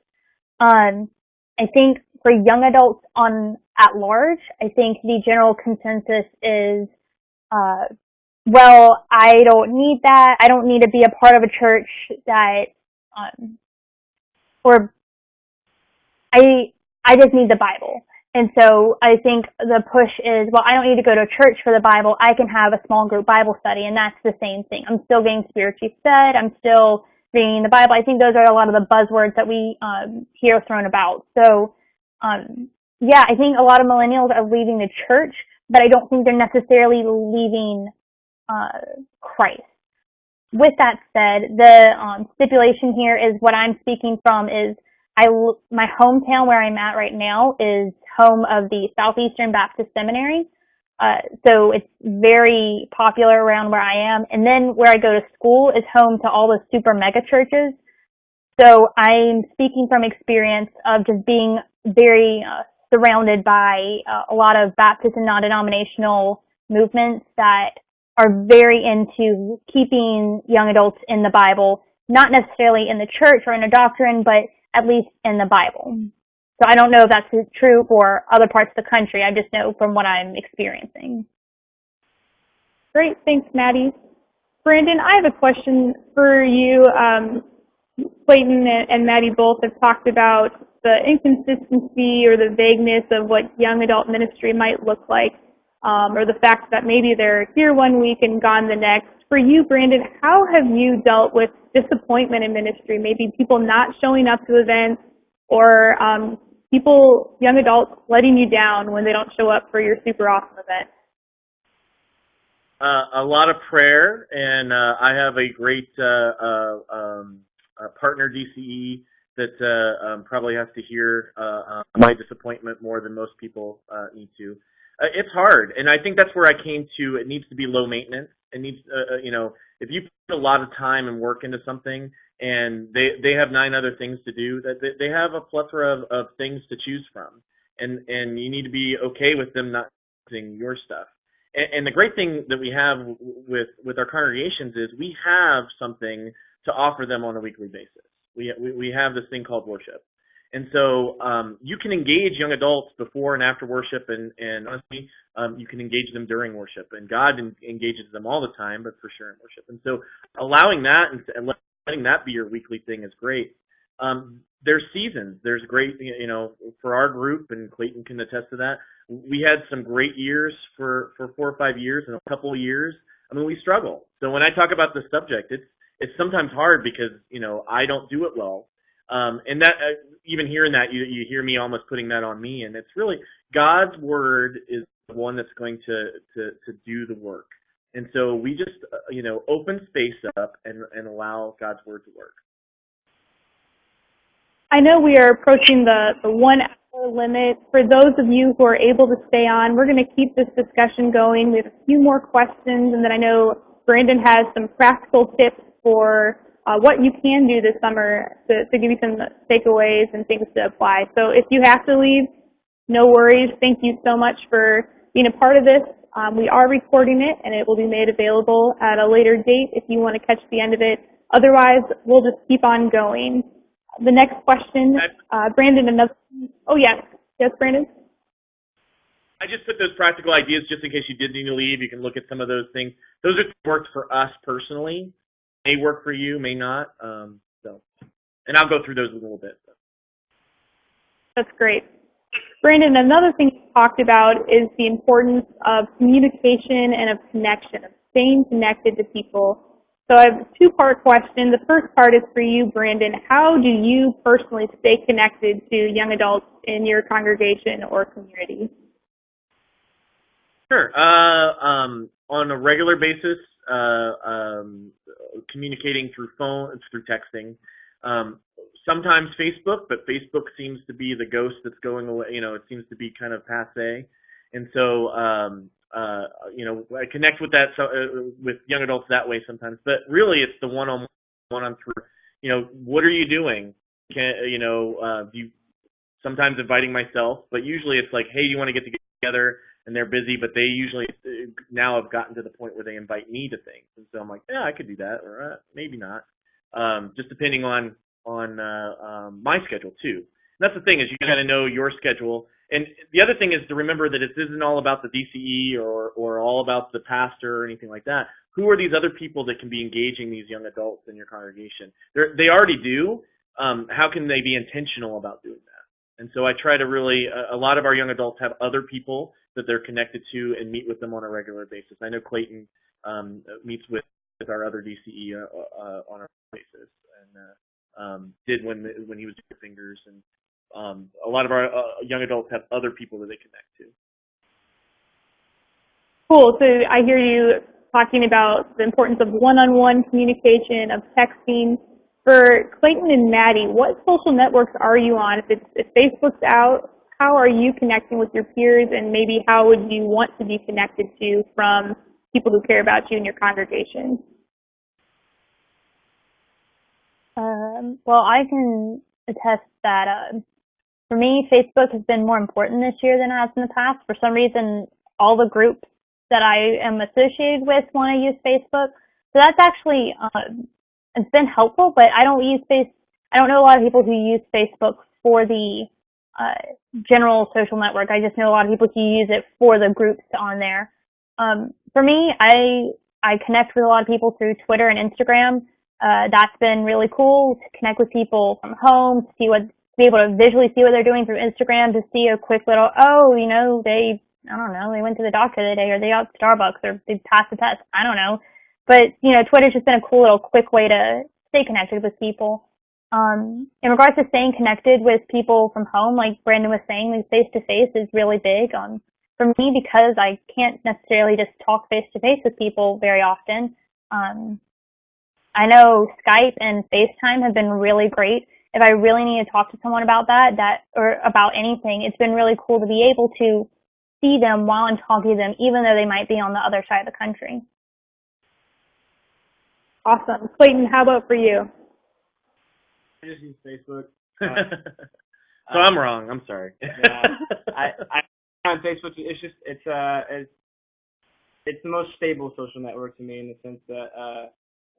Speaker 3: I think for young adults at large, I think the general consensus is, well, I don't need that. I don't need to be a part of a church that, or I just need the Bible. And so I think the push is, well, I don't need to go to church for the Bible. I can have a small group Bible study, and that's the same thing. I'm still getting spiritually fed. I'm still reading the Bible. I think those are a lot of the buzzwords that we hear thrown about. So, yeah, I think a lot of millennials are leaving the church, but I don't think they're necessarily leaving Christ. With that said, the stipulation here is what I'm speaking from is my hometown where I'm at right now is home of the Southeastern Baptist Seminary. So it's very popular around where I am. And then where I go to school is home to all the super mega churches. So I'm speaking from experience of just being very surrounded by a lot of Baptist and non-denominational movements that are very into keeping young adults in the Bible, not necessarily in the church or in a doctrine, but at least in the Bible. So I don't know if that's true for other parts of the country. I just know from what I'm experiencing.
Speaker 5: Great. Thanks, Maddie. Brandon, I have a question for you. Clayton and Maddie both have talked about the inconsistency or the vagueness of what young adult ministry might look like, or the fact that maybe they're here one week and gone the next. For you, Brandon, how have you dealt with disappointment in ministry? Maybe people not showing up to events or young adults letting you down when they don't show up for your super awesome event?
Speaker 1: A lot of prayer, and I have a great partner, DCE, that probably has to hear my disappointment more than most people need to. It's hard, and I think that's where I came to. It needs to be low maintenance. It needs, if you put a lot of time and work into something, and they have 9 other things to do, that they have a plethora of things to choose from, and you need to be okay with them not using your stuff. And the great thing that we have with our congregations is we have something to offer them on a weekly basis. We have this thing called worship. And so you can engage young adults before and after worship, and honestly, you can engage them during worship. And God engages them all the time, but for sure in worship. And so allowing that and letting that be your weekly thing is great. There's seasons. There's great, for our group, and Clayton can attest to that. We had some great years for 4 or 5 years, and a couple of years, we struggle. So when I talk about this subject, it's sometimes hard because, I don't do it well. And that, even hearing that, you hear me almost putting that on me. And it's really, God's word is the one that's going to do the work. And so we just, open space up and allow God's word to work.
Speaker 5: I know we are approaching the 1 hour limit. For those of you who are able to stay on, we're going to keep this discussion going. We have a few more questions, and then I know Brandon has some practical tips for what you can do this summer to give you some takeaways and things to apply. So if you have to leave, no worries. Thank you so much for being a part of this. We are recording it, and it will be made available at a later date if you want to catch the end of it. Otherwise, we'll just keep on going. The next question, Brandon, another. Oh, yes. Yes, Brandon?
Speaker 1: I just put those practical ideas just in case you did need to leave. You can look at some of those things. Those are worked for us personally. May work for you, may not. And I'll go through those a little bit.
Speaker 5: That's great. Brandon, another thing you talked about is the importance of communication and of connection, of staying connected to people. So I have a two-part question. The first part is for you, Brandon. How do you personally stay connected to young adults in your congregation or community?
Speaker 1: Sure. On a regular basis, communicating through phone, through texting. Sometimes Facebook, but Facebook seems to be the ghost that's going away. It seems to be kind of passé. And so, I connect with that, with young adults that way sometimes. But really, it's the one-on-one through, what are you doing? Sometimes inviting myself, but usually it's like, hey, do you want to get together? And they're busy, but they usually now have gotten to the point where they invite me to things. And so I'm like, yeah, I could do that, or maybe not. Just depending on my schedule too. And that's the thing, is you got to know your schedule. And the other thing is to remember that it isn't all about the DCE or all about the pastor or anything like that. Who are these other people that can be engaging these young adults in your congregation? They already do. How can they be intentional about doing that? And so I try to really, a lot of our young adults have other people that they're connected to and meet with them on a regular basis. I know Clayton meets with our other DCE on a basis, and did when he was doing fingers. And a lot of our young adults have other people that they connect to.
Speaker 5: Cool. So I hear you talking about the importance of one-on-one communication, of texting. For Clayton and Maddie, what social networks are you on? If Facebook's out, how are you connecting with your peers, and maybe how would you want to be connected to from people who care about you in your congregation?
Speaker 3: Well, I can attest that for me, Facebook has been more important this year than it has in the past. For some reason, all the groups that I am associated with want to use Facebook. So that's actually it's been helpful, but I don't know a lot of people who use Facebook for the general social network. I just know a lot of people who use it for the groups on there. For me, I connect with a lot of people through Twitter and Instagram. That's been really cool to connect with people from home, to be able to visually see what they're doing through Instagram, to see a quick little, they went to the doctor today, or they got Starbucks, or they passed the test. I don't know. But, Twitter's just been a cool little quick way to stay connected with people. In regards to staying connected with people from home, like Brandon was saying, face-to-face is really big. For me, because I can't necessarily just talk face-to-face with people very often, I know Skype and FaceTime have been really great. If I really need to talk to someone about or about anything, it's been really cool to be able to see them while I'm talking to them, even though they might be on the other side of the country.
Speaker 5: Awesome. Clayton, how about for you?
Speaker 4: I just use Facebook.
Speaker 1: So I'm wrong. I'm sorry.
Speaker 4: Yeah, I on Facebook. It's the most stable social network to me, in the sense that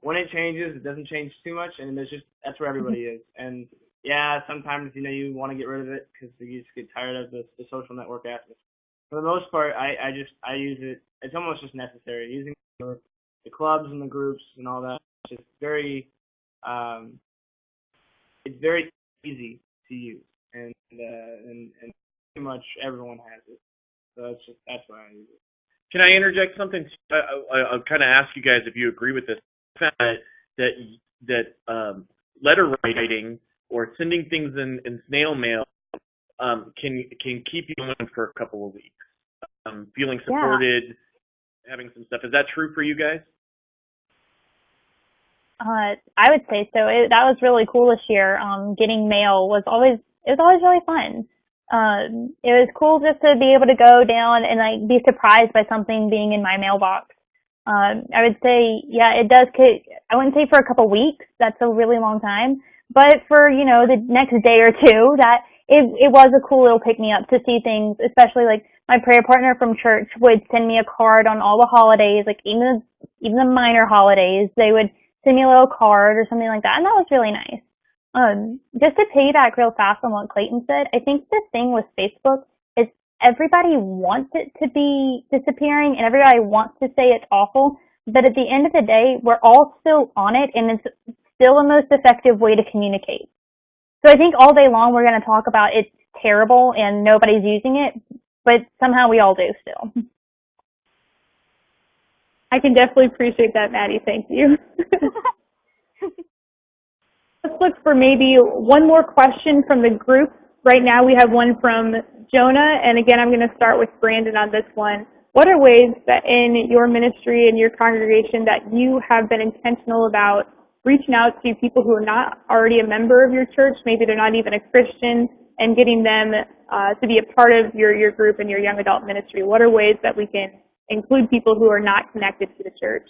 Speaker 4: when it changes, it doesn't change too much, and that's where everybody is. And yeah, sometimes you want to get rid of it because you just get tired of the social network aspect. For the most part, I use it. It's almost just necessary. Using the clubs and the groups and all that. It's just very, it's very easy to use, and pretty much everyone has it. So that's why I use it.
Speaker 1: Can I interject something? I'll kind of ask you guys if you agree with this. That letter writing or sending things in snail mail can keep you going for a couple of weeks. Feeling supported, having some stuff. Is that true for you guys?
Speaker 3: I would say so. That was really cool this year. Getting mail was always really fun. It was cool just to be able to go down and be surprised by something being in my mailbox. I would say, yeah, it does. I wouldn't say for a couple weeks. That's a really long time. But for, the next day or two, that it was a cool little pick-me-up to see things, especially like my prayer partner from church would send me a card on all the holidays, like even the minor holidays. They would send me a little card or something like that, and that was really nice. Just to piggyback real fast on what Clayton said, I think the thing with Facebook is everybody wants it to be disappearing and everybody wants to say it's awful, but at the end of the day, we're all still on it, and it's still the most effective way to communicate. So I think all day long we're going to talk about it's terrible and nobody's using it, but somehow we all do still.
Speaker 5: I can definitely appreciate that, Maddie. Thank you. Let's look for maybe one more question from the group. Right now we have one from Jonah, and again I'm going to start with Brandon on this one. What are ways that in your ministry and your congregation that you have been intentional about reaching out to people who are not already a member of your church, maybe they're not even a Christian, and getting them to be a part of your group and your young adult ministry? What are ways that we can include people who are not connected to the church?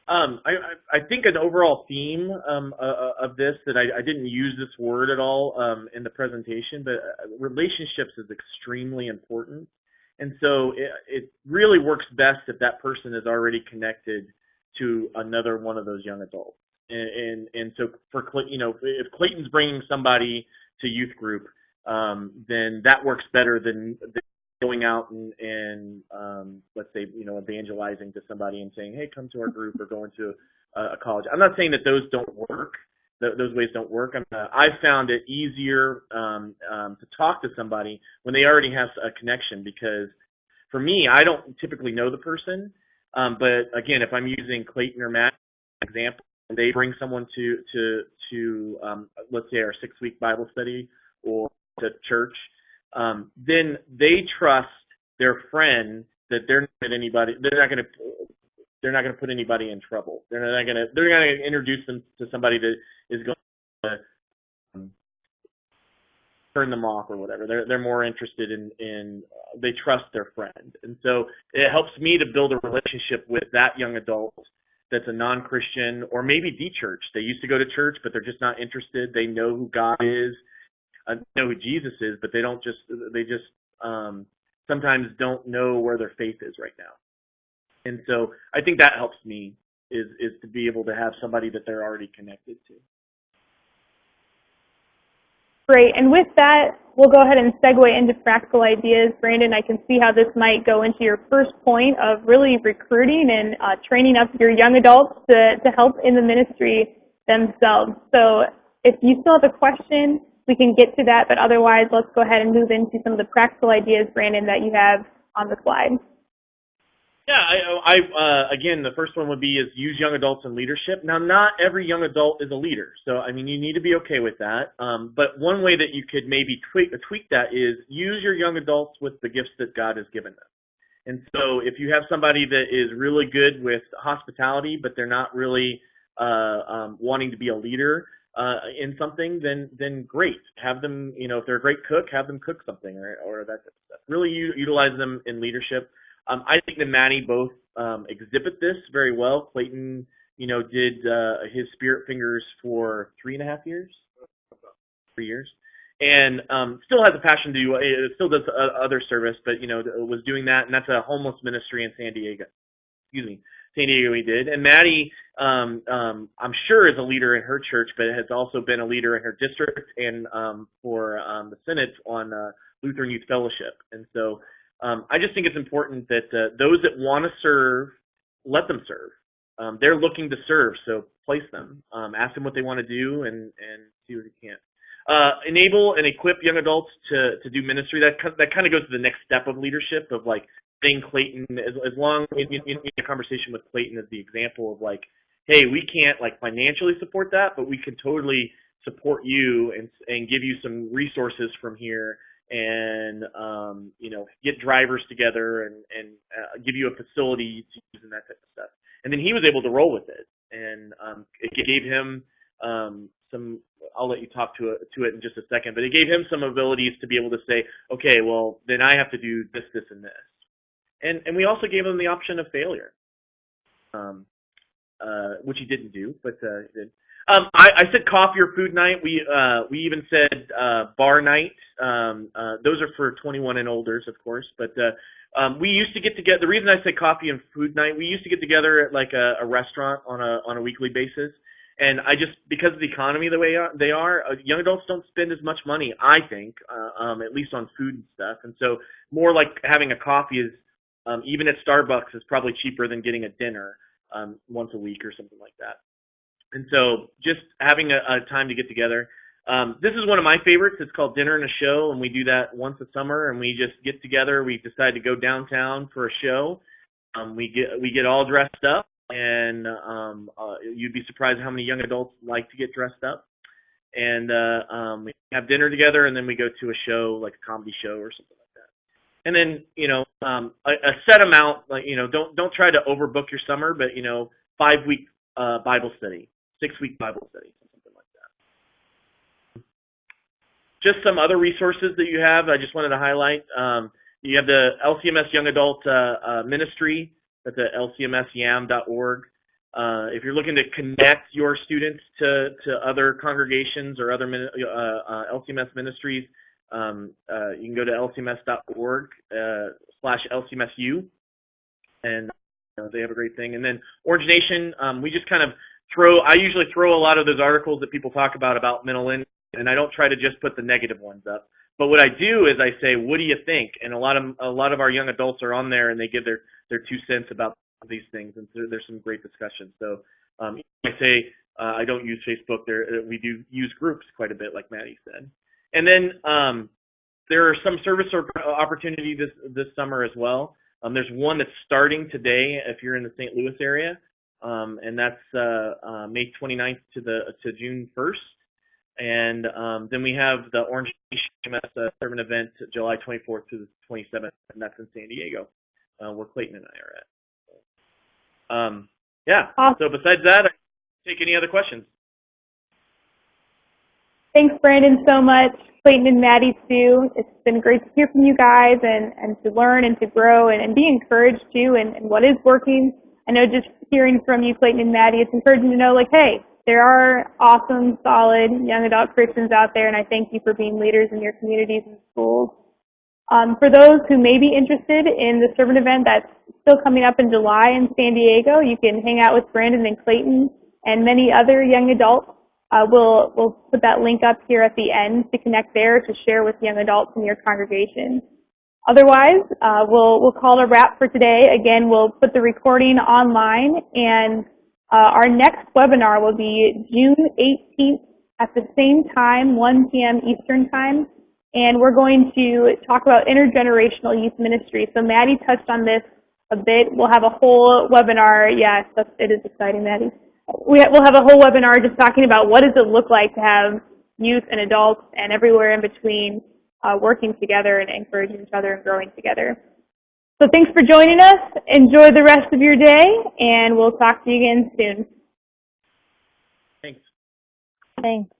Speaker 1: I think an overall theme of this that I didn't use this word at all in the presentation, but relationships is extremely important. And so it really works best if that person is already connected to another one of those young adults. And so for, if Clayton's bringing somebody to youth group, then that works better than going out and let's say, evangelizing to somebody and saying, hey, come to our group, or going to a college. I'm not saying that those don't work. Those ways don't work. I've found it easier to talk to somebody when they already have a connection, because for me, I don't typically know the person. But again, if I'm using Clayton or Matt as an example, and they bring someone to let's say our 6-week Bible study or to church, then they trust their friend that they're not going to put anybody in trouble. They're going to introduce them to somebody that is going to turn them off or whatever. They're more interested in they trust their friend. And so it helps me to build a relationship with that young adult that's a non-Christian, or maybe de-church. They used to go to church, but they're just not interested. They know who God is, know who Jesus is, but they just sometimes don't know where their faith is right now. And so I think that helps me is to be able to have somebody that they're already connected to.
Speaker 5: Great. And with that, we'll go ahead and segue into practical ideas. Brandon, I can see how this might go into your first point of really recruiting and training up your young adults to help in the ministry themselves. So if you still have a question, we can get to that, but otherwise let's go ahead and move into some of the practical ideas, Brandon, that you have on the slide.
Speaker 1: Yeah, again, the first one would be is use young adults in leadership. Now, not every young adult is a leader, so I mean you need to be okay with that. But one way that you could maybe tweak that is use your young adults with the gifts that God has given them. And so if you have somebody that is really good with hospitality, but they're not really wanting to be a leader in something, then great. Have them, if they're a great cook, have them cook something or that type of stuff. Really utilize them in leadership. I think that Maddie both exhibit this very well. Clayton, did his Spirit Fingers for 3.5 years, 3 years, and still has a passion to do. Still does other service, but was doing that, and that's a homeless ministry in San Diego. San Diego he did. And Maddie, I'm sure is a leader in her church, but has also been a leader in her district and for the Synod on Lutheran Youth Fellowship. And so I just think it's important that those that want to serve, let them serve. They're looking to serve, so place them. Ask them what they want to do and see what they can. Enable and equip young adults to do ministry. That kind of goes to the next step of leadership of like saying Clayton, as long in a conversation with Clayton as the example of like, hey, we can't like financially support that, but we can totally support you and give you some resources from here and get drivers together and give you a facility to use and that type of stuff. And then he was able to roll with it, and it gave him some. I'll let you talk to it in just a second, but it gave him some abilities to be able to say, okay, well then I have to do this, this, and this, and we also gave him the option of failure, which he didn't do, but he did. I said coffee or food night. We even said bar night. Those are for 21 and olders, of course. But we used to get together. The reason I say coffee and food night, we used to get together at like a restaurant on a weekly basis. And because of the economy the way they are, young adults don't spend as much money, I think, at least on food and stuff. And so more like having a coffee is, even at Starbucks, is probably cheaper than getting a dinner once a week or something like that. And so just having a time to get together. This is one of my favorites. It's called Dinner and a Show, and we do that once a summer, and we just get together. We decide to go downtown for a show. We get all dressed up, and you'd be surprised how many young adults like to get dressed up. And we have dinner together, and then we go to a show, like a comedy show or something like that. And then, a set amount, like, don't try to overbook your summer, but, 5-week Bible study, 6-week Bible study, something like that. Just some other resources that you have, I just wanted to highlight. You have the LCMS Young Adult Ministry. That's at lcmsyam.org. If you're looking to connect your students to other congregations or other LCMS ministries, you can go to lcms.org/LCMSU, and they have a great thing. And then Orange Nation, we just kind of I usually throw a lot of those articles that people talk about mental illness, and I don't try to just put the negative ones up. But what I do is I say, what do you think? And a lot of our young adults are on there, and they give their 2 cents about these things, and so there's some great discussion. So I say I don't use Facebook. We do use groups quite a bit, like Maddie said. And then there are some service opportunity this summer as well. There's one that's starting today if you're in the St. Louis area, and that's May 29th to June 1st. And then we have the Orange Nation sermon event July 24th to the 27th, and that's in San Diego, where Clayton and I are at. So besides that, I take any other questions.
Speaker 5: Thanks, Brandon, so much. Clayton and Maddie, too. It's been great to hear from you guys and to learn and to grow and be encouraged, too, and what is working. I know just hearing from you, Clayton and Maddie, it's encouraging to know, like, hey, there are awesome, solid young adult Christians out there, and I thank you for being leaders in your communities and schools. For those who may be interested in the sermon event that's still coming up in July in San Diego, you can hang out with Brandon and Clayton and many other young adults. We'll put that link up here at the end to connect there to share with young adults in your congregation. Otherwise, we'll call it a wrap for today. Again, we'll put the recording online, and our next webinar will be June 18th at the same time, 1 p.m. Eastern Time, and we're going to talk about intergenerational youth ministry. So Maddie touched on this a bit. We'll have a whole webinar. Yes, it is exciting, Maddie. We'll have a whole webinar just talking about what does it look like to have youth and adults and everywhere in between working together and encouraging each other and growing together. So thanks for joining us. Enjoy the rest of your day, and we'll talk to you again soon.
Speaker 1: Thanks.
Speaker 3: Thanks.